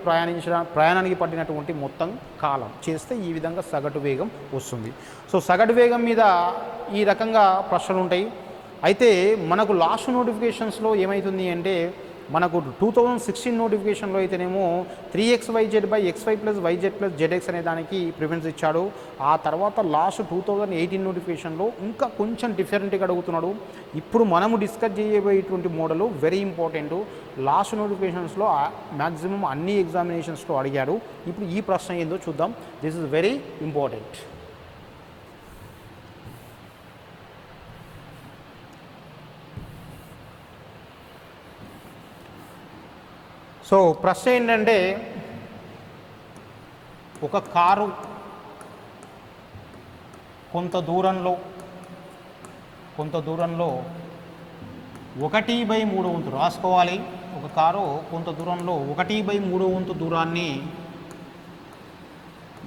ప్రయాణానికి పట్టినటువంటి మొత్తం కాలం చేస్తే ఈ విధంగా సగటు వేగం వస్తుంది. సో సగటు వేగం మీద ఈ రకంగా ప్రశ్నలు ఉంటాయి. అయితే మనకు లాస్ట్ నోటిఫికేషన్స్లో ఏమవుతుంది అంటే మనకు 2016 నోటిఫికేషన్లో అయితేనేమో 3xyz/xy + yz + zx అనే దానికి ప్రిఫరెన్స్ ఇచ్చాడు. ఆ తర్వాత లాస్ట్ 2018 నోటిఫికేషన్లో ఇంకా కొంచెం డిఫరెంట్గా అడుగుతున్నాడు. ఇప్పుడు మనము డిస్కస్ చేయబోయేటువంటి మోడల్ వెరీ ఇంపార్టెంట్. లాస్ట్ నోటిఫికేషన్స్లో మ్యాక్సిమం అన్ని ఎగ్జామినేషన్స్లో అడిగాడు. ఇప్పుడు ఈ ప్రశ్న ఏందో చూద్దాం. This is very important. So ప్రశ్న ఏంటంటే ఒక కారు కొంత దూరంలో 1/3 వంతు రాసుకోవాలి. ఒక కారు కొంత దూరంలో 1/3 వంతు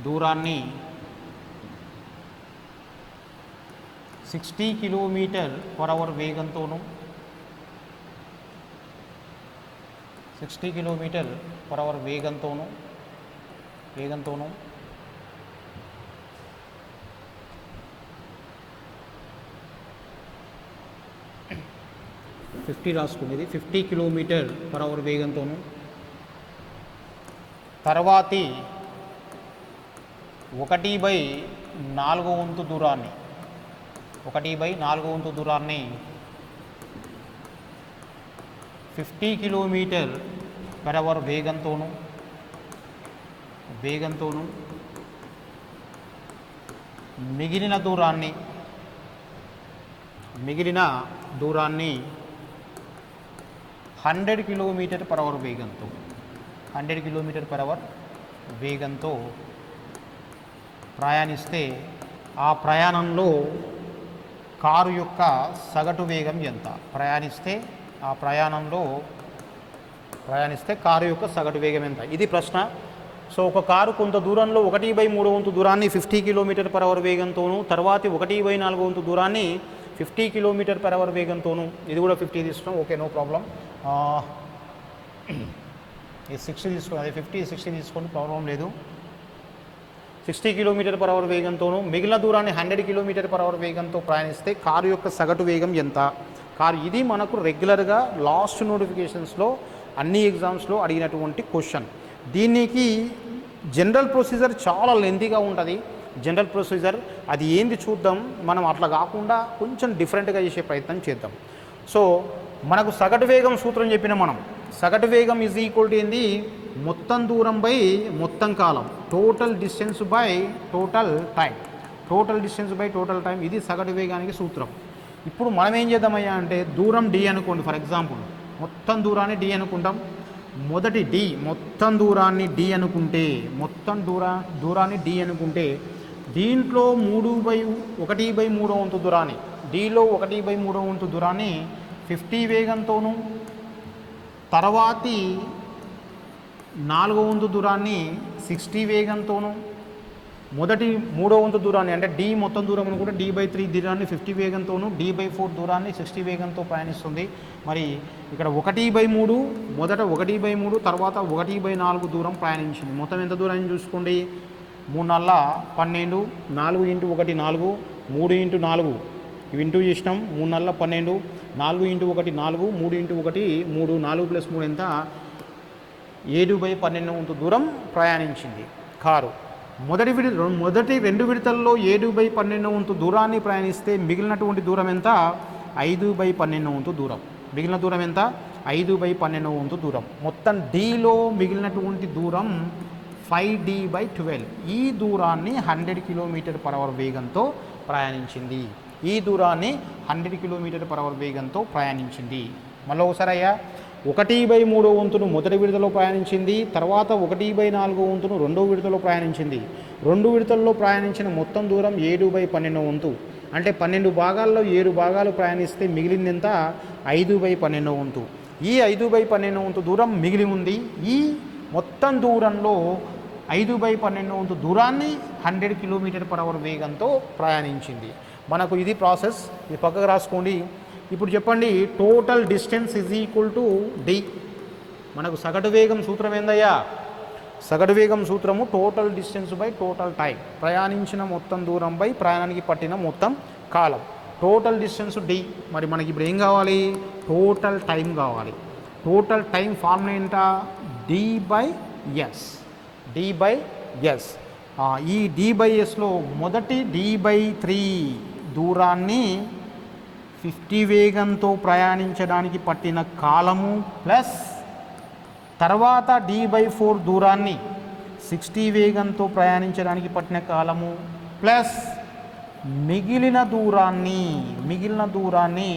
దూరాన్ని 60 km/h వేగంతోనూ 60 km/h వేగంతోనూ 50 రాసుకునేది 50 km/h వేగంతోనూ తర్వాతి 1/4 వంతు దూరాన్ని 1/4 వంతు దూరాన్ని 50 కిలోమీటర్ పర్ అవర్ వేగంతోను మిగిలిన దూరాన్ని 100 కిలోమీటర్ పర్ అవర్ వేగంతో ప్రయాణిస్తే ఆ ప్రయాణంలో కారు యొక్క సగటు వేగం ఎంత? ప్రయాణిస్తే కారు యొక్క సగటు వేగం ఎంత? ఇది ప్రశ్న. సో ఒక కారు కొంత దూరంలో 1/3 వంతు దూరాన్ని 50 కిలోమీటర్ పర్ అవర్ వేగంతోనూ, తర్వాతి 1/4 వంతు దూరాన్ని 50 కిలోమీటర్ పర్ అవర్ వేగంతోనూ, ఇది కూడా 50 తీసుకున్నాం, ఓకే, నో ప్రాబ్లం. ఇది 60 తీసుకోండి, అదే 50 60 తీసుకోండి, ప్రాబ్లం లేదు. 60 కిలోమీటర్ పర్ అవర్ వేగంతోనూ మిగిలిన దూరాన్ని 100 కిలోమీటర్ పర్ అవర్ వేగంతో ప్రయాణిస్తే కారు యొక్క సగటు వేగం ఎంత? ఇది మనకు రెగ్యులర్గా లాస్ట్ నోటిఫికేషన్స్లో అన్ని ఎగ్జామ్స్లో అడిగినటువంటి క్వశ్చన్. దీనికి జనరల్ ప్రొసీజర్ చాలా లెంతీగా ఉంటుంది. జనరల్ ప్రొసీజర్ అది ఏంది చూద్దాం. మనం అట్లా కాకుండా కొంచెం డిఫరెంట్గా చేసే ప్రయత్నం చేద్దాం. సో మనకు సగటు వేగం సూత్రం చెప్పిన మనం సగటు వేగం ఈజ్ ఈక్వల్ టు ఏంది? మొత్తం దూరం బై మొత్తం కాలం, total distance by total time. ఇది సగటు వేగానికి సూత్రం. ఇప్పుడు మనం ఏం చేద్దామయ్యా అంటే దూరం డి అనుకోండి. ఫర్ ఎగ్జాంపుల్ మొత్తం దూరాన్ని డి అనుకుంటాం. మొదటి డి మొత్తం దూరాన్ని డి అనుకుంటే దీంట్లో 1/3 వంతు దూరాన్ని డిలో 1/3 వంతు దూరాన్ని 50 వేగంతోనూ, తర్వాతి 4వ వంతు దూరాన్ని 60 వేగంతోనూ, మొదటి 3వ వంతు దూరాన్ని అంటే డి మొత్తం దూరం అనుకుంటే D/3 దూరాన్ని 50 వేగంతోనూ, D/4 దూరాన్ని 60 వేగంతో ప్రయాణిస్తుంది. మరి ఇక్కడ 1/3 మొదట 1/3 తర్వాత 1/4 దూరం ప్రయాణించింది. మొత్తం ఎంత దూరాన్ని చూసుకోండి. 3 × 12, 4 × 1 4, 3 × 4 ఇవి ఇంటూ చేసినాం. 3 × 12, 4 × 1 4, 3 × 1 3, 4 + 3 ఎంత? 7/12 వంతు దూరం ప్రయాణించింది కారు. మొదటి 2 విడతల్లో 7/12 వంతు దూరాన్ని ప్రయాణిస్తే మిగిలినటువంటి దూరం ఎంత? 5/12 వంతు దూరం. మిగిలిన దూరం ఎంత? 5/12 వంతు దూరం. మొత్తం డీలో మిగిలినటువంటి దూరం 5D/12. ఈ దూరాన్ని 100 కిలోమీటర్ పర్ అవర్ వేగంతో ప్రయాణించింది. మళ్ళీ ఒకసారి అయ్యా, 1/3 వంతును మొదటి విడతలో ప్రయాణించింది, తర్వాత 1/4 వంతును రెండో విడతలో ప్రయాణించింది. 2 విడతల్లో ప్రయాణించిన మొత్తం దూరం 7/12 వంతు. అంటే 12 భాగాల్లో 7 భాగాలు ప్రయాణిస్తే మిగిలింది ఎంత? 5/12 వంతు. ఈ 5/12 వంతు దూరం మిగిలి ఉంది. ఈ మొత్తం దూరంలో 5/12 వంతు దూరాన్ని 100 కిలోమీటర్ పర్ అవర్ వేగంతో ప్రయాణించింది. మనకు ఇది ప్రాసెస్. ఇది పక్కకు రాసుకోండి. ఇప్పుడు చెప్పండి, total distance is equal to D. మనకు సగటు వేగం సూత్రం ఏందయ్యా? సగటు వేగం సూత్రము total distance by total time. ప్రయాణించిన మొత్తం దూరం బై ప్రయాణానికి పట్టిన మొత్తం కాలం. Total distance D. మరి మనకి ఇప్పుడు ఏం కావాలి? టోటల్ టైం కావాలి. టోటల్ టైం ఫార్ములా ఏంట? D/S. ఈ D/Sలో మొదటి D/3 దూరాన్ని 50 వేగంతో ప్రయాణించడానికి పట్టిన కాలము ప్లస్ తర్వాత D/4 దూరాన్ని 60 వేగంతో ప్రయాణించడానికి పట్టిన కాలము ప్లస్ మిగిలిన దూరాన్ని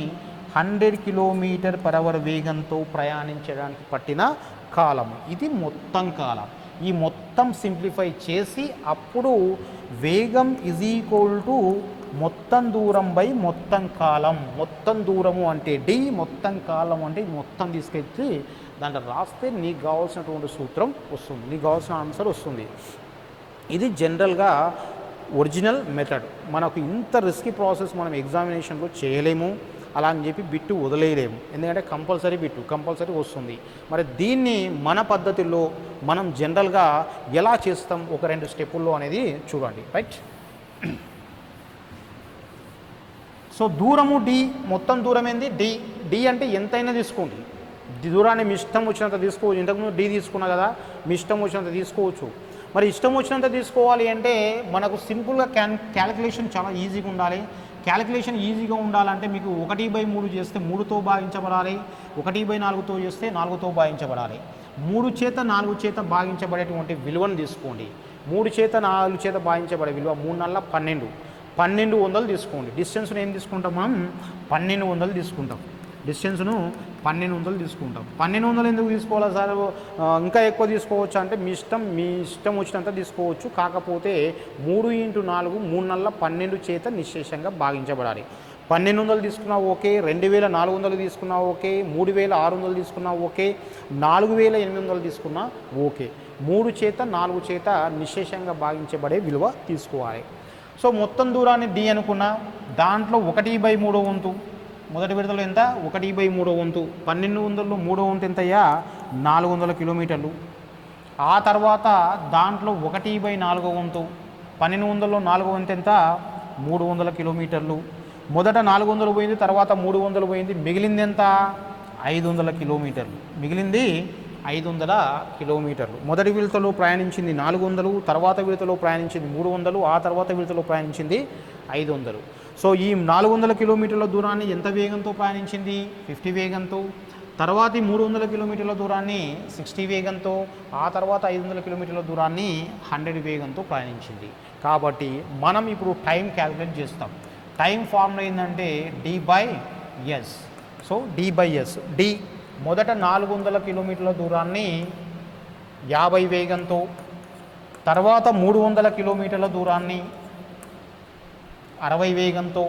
100 కిలోమీటర్ పర్ అవర్ వేగంతో ప్రయాణించడానికి పట్టిన కాలము. ఇది మొత్తం కాలం. ఈ మొత్తం సింప్లిఫై చేసి అప్పుడు వేగం ఈజ్ ఈక్వల్ టు మొత్తం దూరం బై మొత్తం కాలం. మొత్తం దూరము అంటే డి, మొత్తం కాలం అంటే మొత్తం తీసుకెళ్ళి దాంట్లో రాస్తే నీకు కావాల్సినటువంటి సూత్రం వస్తుంది, నీకు కావాల్సిన ఆన్సర్ వస్తుంది. ఇది జనరల్గా ఒరిజినల్ మెథడ్. మనకు ఇంత రిస్కీ ప్రాసెస్ మనం ఎగ్జామినేషన్లో చేయలేము, అలా అని చెప్పి బిట్టు వదిలేయలేము. ఎందుకంటే కంపల్సరీ వస్తుంది. మరి దీన్ని మన పద్ధతిలో మనం జనరల్గా ఎలా చేస్తాం, ఒక 2 స్టెప్పుల్లో అనేది చూడండి. రైట్. సో దూరము డి, మొత్తం దూరం ఏంది? డి అంటే ఎంతైనా తీసుకోండి. దూరాన్ని మీ ఇష్టం వచ్చినంత తీసుకోవచ్చు. ఇంతకుముందు డి తీసుకున్నా కదా, మీ ఇష్టం వచ్చినంత తీసుకోవచ్చు. మరి ఇష్టం వచ్చినంత తీసుకోవాలి అంటే మనకు సింపుల్గా క్యాలిక్యులేషన్ చాలా ఈజీగా ఉండాలి. క్యాలిక్యులేషన్ ఈజీగా ఉండాలంటే మీకు 1/3 చేస్తే 3తో భాగించబడాలి, 1/4తో చేస్తే 4తో భాగించబడాలి. 3 చేత 4 చేత భాగించబడేటువంటి విలువను తీసుకోండి. 3 చేత 4 చేత భాగించబడే విలువ 3 నల్ల 12, 1200 తీసుకోండి. డిస్టెన్స్ను ఏం తీసుకుంటాం మనం? 1200 తీసుకుంటాం. డిస్టెన్స్ను 1200 తీసుకుంటాం. 1200 ఎందుకు తీసుకోవాలా సార్? ఇంకా ఎక్కువ తీసుకోవచ్చు అంటే మీ ఇష్టం వచ్చినంత తీసుకోవచ్చు. కాకపోతే 3 × 4 3 నల్ల 12 చేత నిశ్శేషంగా భాగించబడాలి. 1200 తీసుకున్నా ఓకే, 2400 తీసుకున్నా ఓకే, 3600 తీసుకున్నా ఓకే, 4800 తీసుకున్నా ఓకే. 3 చేత 4 చేత నిశ్శేషంగా భాగించబడే విలువ తీసుకోవాలి. సో మొత్తం దూరాన్ని d అనుకున్నా, దాంట్లో 1/3 వంతు మొదటి విడతలో ఎంత? 1/3 వంతు. 1200లో 3వ వంతు ఎంతయ్యా? 400 కిలోమీటర్లు. ఆ తర్వాత దాంట్లో 1/4 వంతు, 1200లో 4వ వంతు ఎంత? 300 కిలోమీటర్లు. మొదట 400 పోయింది, తర్వాత 300 పోయింది, మిగిలింది ఎంత? 500 కిలోమీటర్లు. మిగిలింది 500 కిలోమీటర్లు. మొదటి విడతలో ప్రయాణించింది 400, తర్వాత విడతలో ప్రయాణించింది 300, ఆ తర్వాత విడతలో ప్రయాణించింది 500. సో ఈ 400 కిలోమీటర్ల దూరాన్ని ఎంత వేగంతో ప్రయాణించింది? 50 వేగంతో. తర్వాతి 300 కిలోమీటర్ల దూరాన్ని 60 వేగంతో, ఆ తర్వాత 500 కిలోమీటర్ల దూరాన్ని 100 వేగంతో ప్రయాణించింది. కాబట్టి మనం ఇప్పుడు టైం క్యాలిక్యులేట్ చేస్తాం. టైం ఫార్ములా ఏంటంటే d/s. So d/s. d మొదట 400 కిలోమీటర్ల దూరాన్ని 50 వేగంతో, తర్వాత 300 కిలోమీటర్ల దూరాన్ని 60 వేగంతో,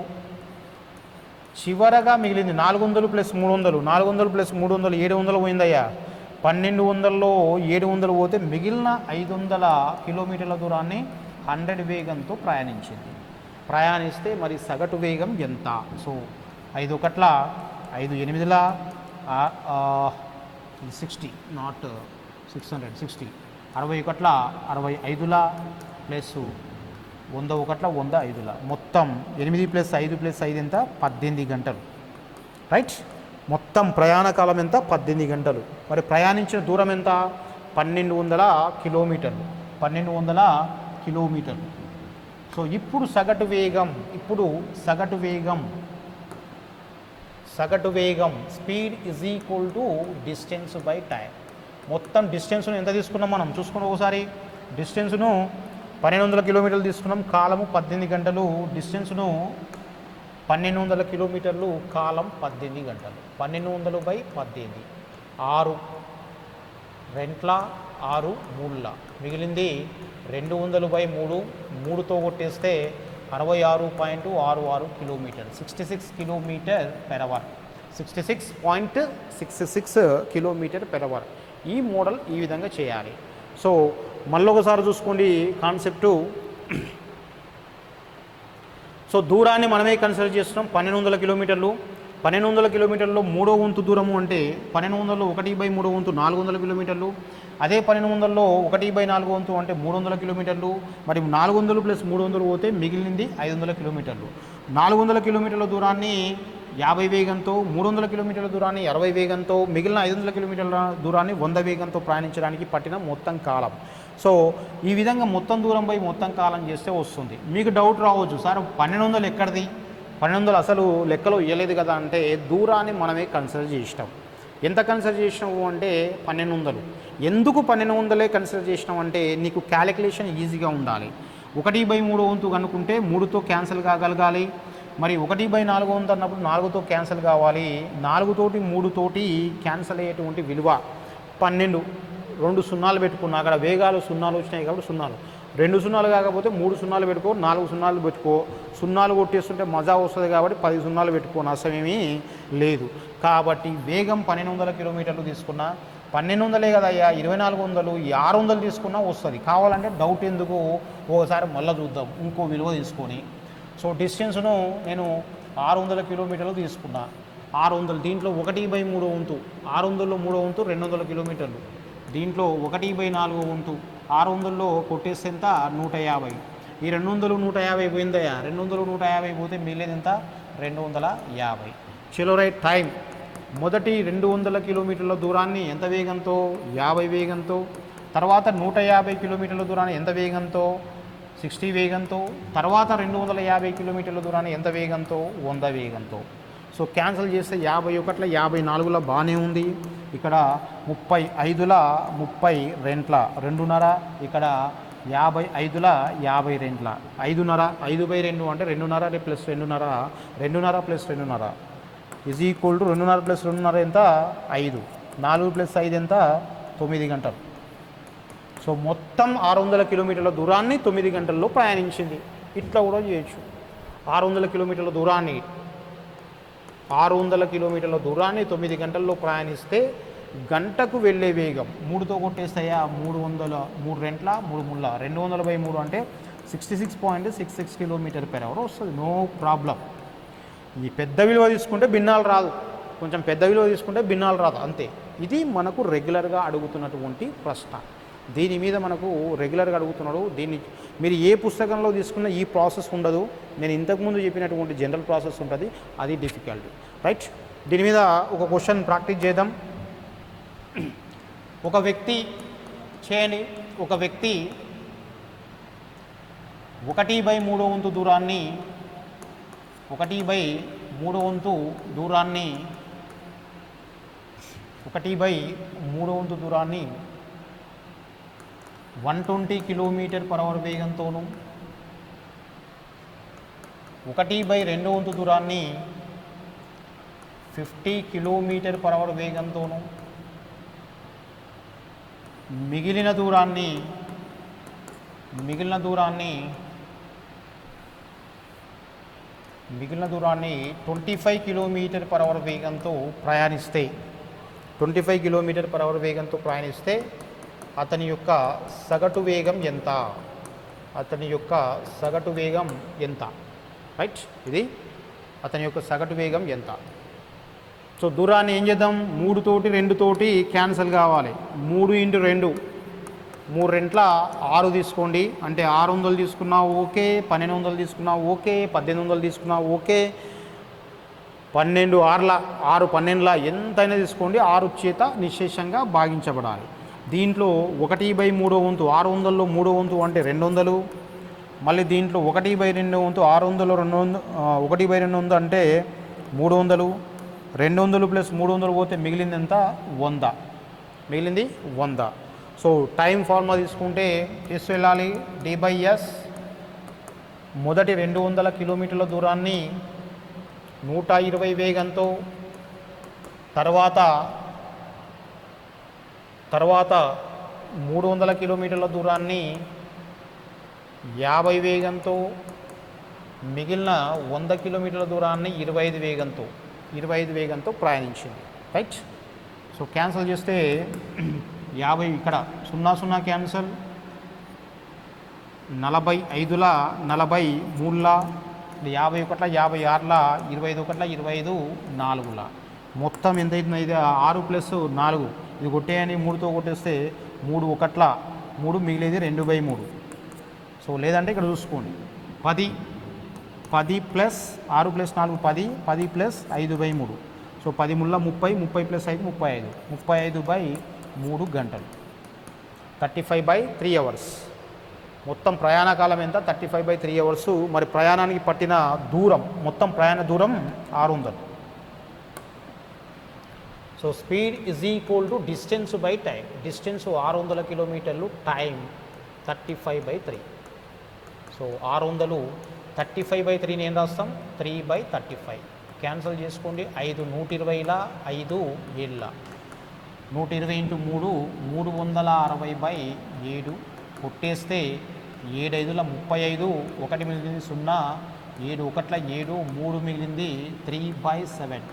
చివరగా మిగిలింది 400 + 300. 400 + 300 700 పోయిందయ్యా. 1200లో 700 పోతే మిగిలిన 500 కిలోమీటర్ల దూరాన్ని 100 వేగంతో ప్రయాణిస్తే మరి సగటు వేగం ఎంత? సో 5 1 5 8 60 నాట్ 600 60 61 65 ప్లస్ 100 1 100 5 మొత్తం 8 + 5 + 5 ఎంత? 18 గంటలు. రైట్. మొత్తం ప్రయాణ కాలం ఎంత? 18 గంటలు. మరి ప్రయాణించిన దూరం ఎంత? 1200 కిలోమీటర్లు. 1200 కిలోమీటర్లు. సో ఇప్పుడు సగటు వేగం speed is equal to distance by time. మొత్తం డిస్టెన్స్ను ఎంత తీసుకున్నాం మనం చూసుకున్నాం ఒకసారి. డిస్టెన్స్ను 1200 కిలోమీటర్లు తీసుకున్నాం, కాలము 18 గంటలు. డిస్టెన్స్ను 1200 కిలోమీటర్లు, కాలం 18 గంటలు. 1200/18 6 రెంట్ల 6 3ల మిగిలింది 200/3, 3తో కొట్టేస్తే 66.66 కిలోమీటర్, 66 km/h, 66.66 km/h. ఈ మోడల్ ఈ విధంగా చేయాలి. సో మళ్ళీ ఒకసారి చూసుకోండి కాన్సెప్టు. సో దూరాన్ని మనమే కన్సిడర్ చేస్తున్నాం 1200 కిలోమీటర్లు. 1200 కిలోమీటర్లో 3వ వంతు దూరము అంటే 1200లో 1/3 వంతు 400 కిలోమీటర్లు. అదే 1200లో 1/4 వంతు అంటే 300 కిలోమీటర్లు. మరి 400 + 300 పోతే మిగిలింది 500 కిలోమీటర్లు. 400 కిలోమీటర్ల దూరాన్ని 50 వేగంతో, 300 కిలోమీటర్ల దూరాన్ని 60 వేగంతో, మిగిలిన 500 కిలోమీటర్ల దూరాన్ని 100 వేగంతో ప్రయాణించడానికి పట్టిన మొత్తం కాలం. సో ఈ విధంగా మొత్తం దూరంపై మొత్తం కాలం చేస్తే వస్తుంది. మీకు డౌట్ రావచ్చు, సార్ 1200 ఎక్కడిది? 1200 అసలు లెక్కలో ఇవ్వలేదు కదా అంటే, దూరాన్ని మనమే కన్సిడర్ చేసినాం. ఎంత కన్సిడర్ చేసినావు అంటే 1200. ఎందుకు 1200 కన్సిడర్ చేసినాం అంటే, నీకు క్యాలిక్యులేషన్ ఈజీగా ఉండాలి. 1/3 వంతు కనుక్కుంటే 3తో క్యాన్సిల్ కాగలగాలి. మరి 1/4 వంతు అన్నప్పుడు 4తో క్యాన్సిల్ కావాలి. 4తోటి 3తోటి క్యాన్సిల్ అయ్యేటువంటి విలువ 12. 2 సున్నాలు పెట్టుకున్నా, అక్కడ వేగాలు సున్నాలు వచ్చినాయి కాబట్టి సున్నాలు. 2 సున్నాలు కాకపోతే 3 సున్నాలు పెట్టుకో, 4 సున్నాలు పెట్టుకో. సున్నాలు కొట్టేస్తుంటే మజా వస్తుంది కాబట్టి 10 సున్నాలు పెట్టుకో, నష్టమేమీ లేదు. కాబట్టి వేగం 1200 కిలోమీటర్లు తీసుకున్నా 1200 కదయ్యా, 2400 600 తీసుకున్నా వస్తుంది. కావాలంటే డౌట్ ఎందుకు, ఒకసారి మళ్ళీ చూద్దాం ఇంకో విలువ తీసుకొని. సో డిస్టెన్స్ను నేను 600 కిలోమీటర్లు తీసుకున్నా. 600 దీంట్లో 1/3 వంతు, 600లో 3 వంతు 200 కిలోమీటర్లు. దీంట్లో 1/4 వంతు 600లో కొట్టేస్తే ఎంత? 150. ఈ 200 150 పోయిందయ్యా. 200 150 పోతే మిగిలేదు ఎంత? 250. చలో రైట్. టైం మొదటి 200 కిలోమీటర్ల దూరాన్ని ఎంత వేగంతో? 50 వేగంతో. తర్వాత 150 కిలోమీటర్ల దూరాన్ని ఎంత వేగంతో? 60 వేగంతో, తర్వాత 250 కిలోమీటర్ల దూరాన్ని ఎంత వేగంతో? 100 వేగంతో. సో క్యాన్సిల్ చేస్తే 51ల 54ల బాగానే ఉంది, ఇక్కడ 35ల 32ల 2.5, ఇక్కడ 55ల 52ల 5.5, 5/2 అంటే 2.5 plus 2.5, 2.5 plus 2.5 is equal to 2.5 plus 2.5 ఎంత? 5, 4 ప్లస్ 5 ఎంత? 9 గంటలు. సో మొత్తం 600 కిలోమీటర్ల దూరాన్ని 9 గంటల్లో ప్రయాణించింది. ఇట్లా కూడా చేయొచ్చు. 600 కిలోమీటర్ల దూరాన్ని 9 గంటల్లో ప్రయాణిస్తే గంటకు వెళ్ళే వేగం 3తో కొట్టేస్తాయా? 300, 3 రెంట్ల 3 ముళ్ళ 200/3 అంటే 66.66 km/h వస్తుంది. No problem. ఈ పెద్ద విలువ తీసుకుంటే భిన్నాలు రాదు, కొంచెం పెద్ద విలువ తీసుకుంటే భిన్నాలు రాదు, అంతే. ఇది మనకు రెగ్యులర్గా అడుగుతున్నటువంటి ప్రశ్న. దీని మీద మనకు రెగ్యులర్గా అడుగుతున్నాడు. దీన్ని మీరు ఏ పుస్తకంలో తీసుకున్నా ఈ ప్రాసెస్ ఉండదు. నేను ఇంతకుముందు చెప్పినటువంటి జనరల్ ప్రాసెస్ ఉంటుంది, అది డిఫికల్టీ. రైట్, దీని మీద ఒక క్వశ్చన్ ప్రాక్టీస్ చేద్దాం. ఒక వ్యక్తి 1/3 వంతు దూరాన్ని 120 km/h వేగంతోనూ, 1/2 వంతు దూరాన్ని 50 km/h వేగంతోనూ, మిగిలిన దూరాన్ని 25 km/h వేగంతో ప్రయాణిస్తే 25 km/h వేగంతో ప్రయాణిస్తే అతని యొక్క సగటు వేగం ఎంత? రైట్, ఇది అతని యొక్క సగటు వేగం ఎంత? సో దూరాన్ని ఏం చేద్దాం? 3 తోటి 2 తోటి క్యాన్సిల్ కావాలి. 3 × 2 3 రెంట్ల 6 తీసుకోండి, అంటే 600 తీసుకున్నా ఓకే, 1200 తీసుకున్నా ఓకే, 1800 తీసుకున్నా ఓకే, 12 6ల 6 12ల ఎంతైనా తీసుకోండి, 6 చేత నిశ్శేషంగా భాగించబడాలి. దీంట్లో 1/3 వంతు 600లో 3 వంతు అంటే 200, మళ్ళీ దీంట్లో 1/2 వంతు 600లో 1/2 వంతు అంటే 300, 200 ప్లస్ 300 పోతే మిగిలింది ఎంత? 100, మిగిలింది 100. సో టైం ఫార్ములా తీసుకుంటే ఎస్ వెళ్ళాలి, D/S. మొదటి 200 కిలోమీటర్ల దూరాన్ని 120 వేగంతో, తర్వాత 300 కిలోమీటర్ల దూరాన్ని 50 వేగంతో, మిగిలిన 100 కిలోమీటర్ల దూరాన్ని 25 వేగంతో ప్రయాణించింది. రైట్, సో క్యాన్సిల్ చేస్తే 50 ఇక్కడ 0 క్యాన్సిల్, 45ల 43ల 51ల 56ల 25 25 4ల మొత్తం ఎంత అవుతుంది? ఇది 6 ప్లస్ 4, ఇది కొట్టేయని 3తో కొట్టేస్తే 3 1ల 3, మిగిలేది 2/3. సో లేదంటే ఇక్కడ చూసుకోండి, 10 ప్లస్ 6 ప్లస్ 4 10, 10 ప్లస్ 5/3. సో 10 ముళ్ళ 30, 30 ప్లస్ 5 35, 35/3 గంటలు, 35/3 అవర్స్. మొత్తం ప్రయాణ కాలం ఎంత? 35/3 అవర్స్. మరి ప్రయాణానికి పట్టిన దూరం, మొత్తం ప్రయాణ దూరం 600. So speed is equal to distance by time. Distance 600 కిలోమీటర్లు, టైం 35/3. సో 600 35/3ని ఏం రాస్తాం? 3/35. క్యాన్సిల్ చేసుకోండి. 5 120ల 5 7ల 120 × 3 360/7 కొట్టేస్తే 7 5ల 35, 1 మిగిలింది 0, 7 1ల 7, 3 మిగిలింది 3/7,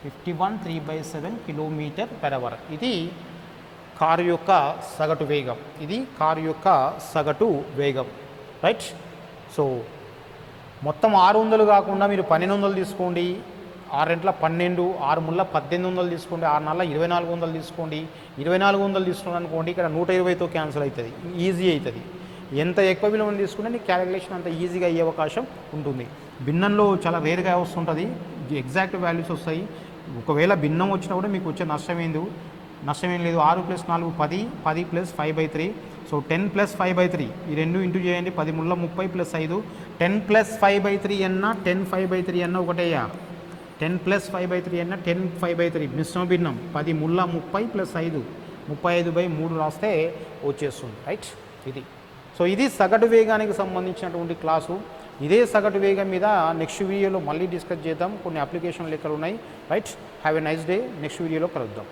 51 3/7 km/h. ఇది కారు యొక్క సగటు వేగం. రైట్, సో మొత్తం 600 కాకుండా మీరు 1200 తీసుకోండి, 6 రెంట్ల 12, 6 ముళ్ళ 1800 తీసుకోండి, 6 నాళ్ళ 2400 తీసుకోండి. 2400 తీసుకున్నాను అనుకోండి, ఇక్కడ 120తో క్యాన్సిల్ అవుతుంది, ఈజీ అవుతుంది. ఎంత ఎక్కువ విలువను తీసుకుంటే నీకు క్యాలిక్యులేషన్ అంత ఈజీగా అయ్యే అవకాశం ఉంటుంది. భిన్నంలో చాలా రేర్గా వస్తుంటుంది, ఎగ్జాక్ట్ వాల్యూస్ వస్తాయి. ఒకవేళ భిన్నం వచ్చినా కూడా మీకు వచ్చే నష్టం ఏంది? నష్టం ఏం లేదు. 6 + 4 10, 10 + 5/3. సో 10 + 5/3 ఈ రెండు ఇంటూ చేయండి. 10 ముళ్ళ 30 + 5, 10 + 5/3 అన్న 10 5/3 అన్న ఒకటేయా. 10 + 5/3 అన్న 10 5/3 మిశ్రమ భిన్నం. 10 ముళ్ళ 30 + 5, 35/3 రాస్తే వచ్చేస్తుంది. రైట్, ఇది. సో ఇది సగటు వేగానికి సంబంధించినటువంటి క్లాసు. ఇదే సగటు వేగం మీద నెక్స్ట్ వీడియోలో మళ్ళీ డిస్కస్ చేద్దాం. కొన్ని అప్లికేషన్లు ఇక్కడ ఉన్నాయి. Right, have a nice day. Next వీడియోలో కలుద్దాం.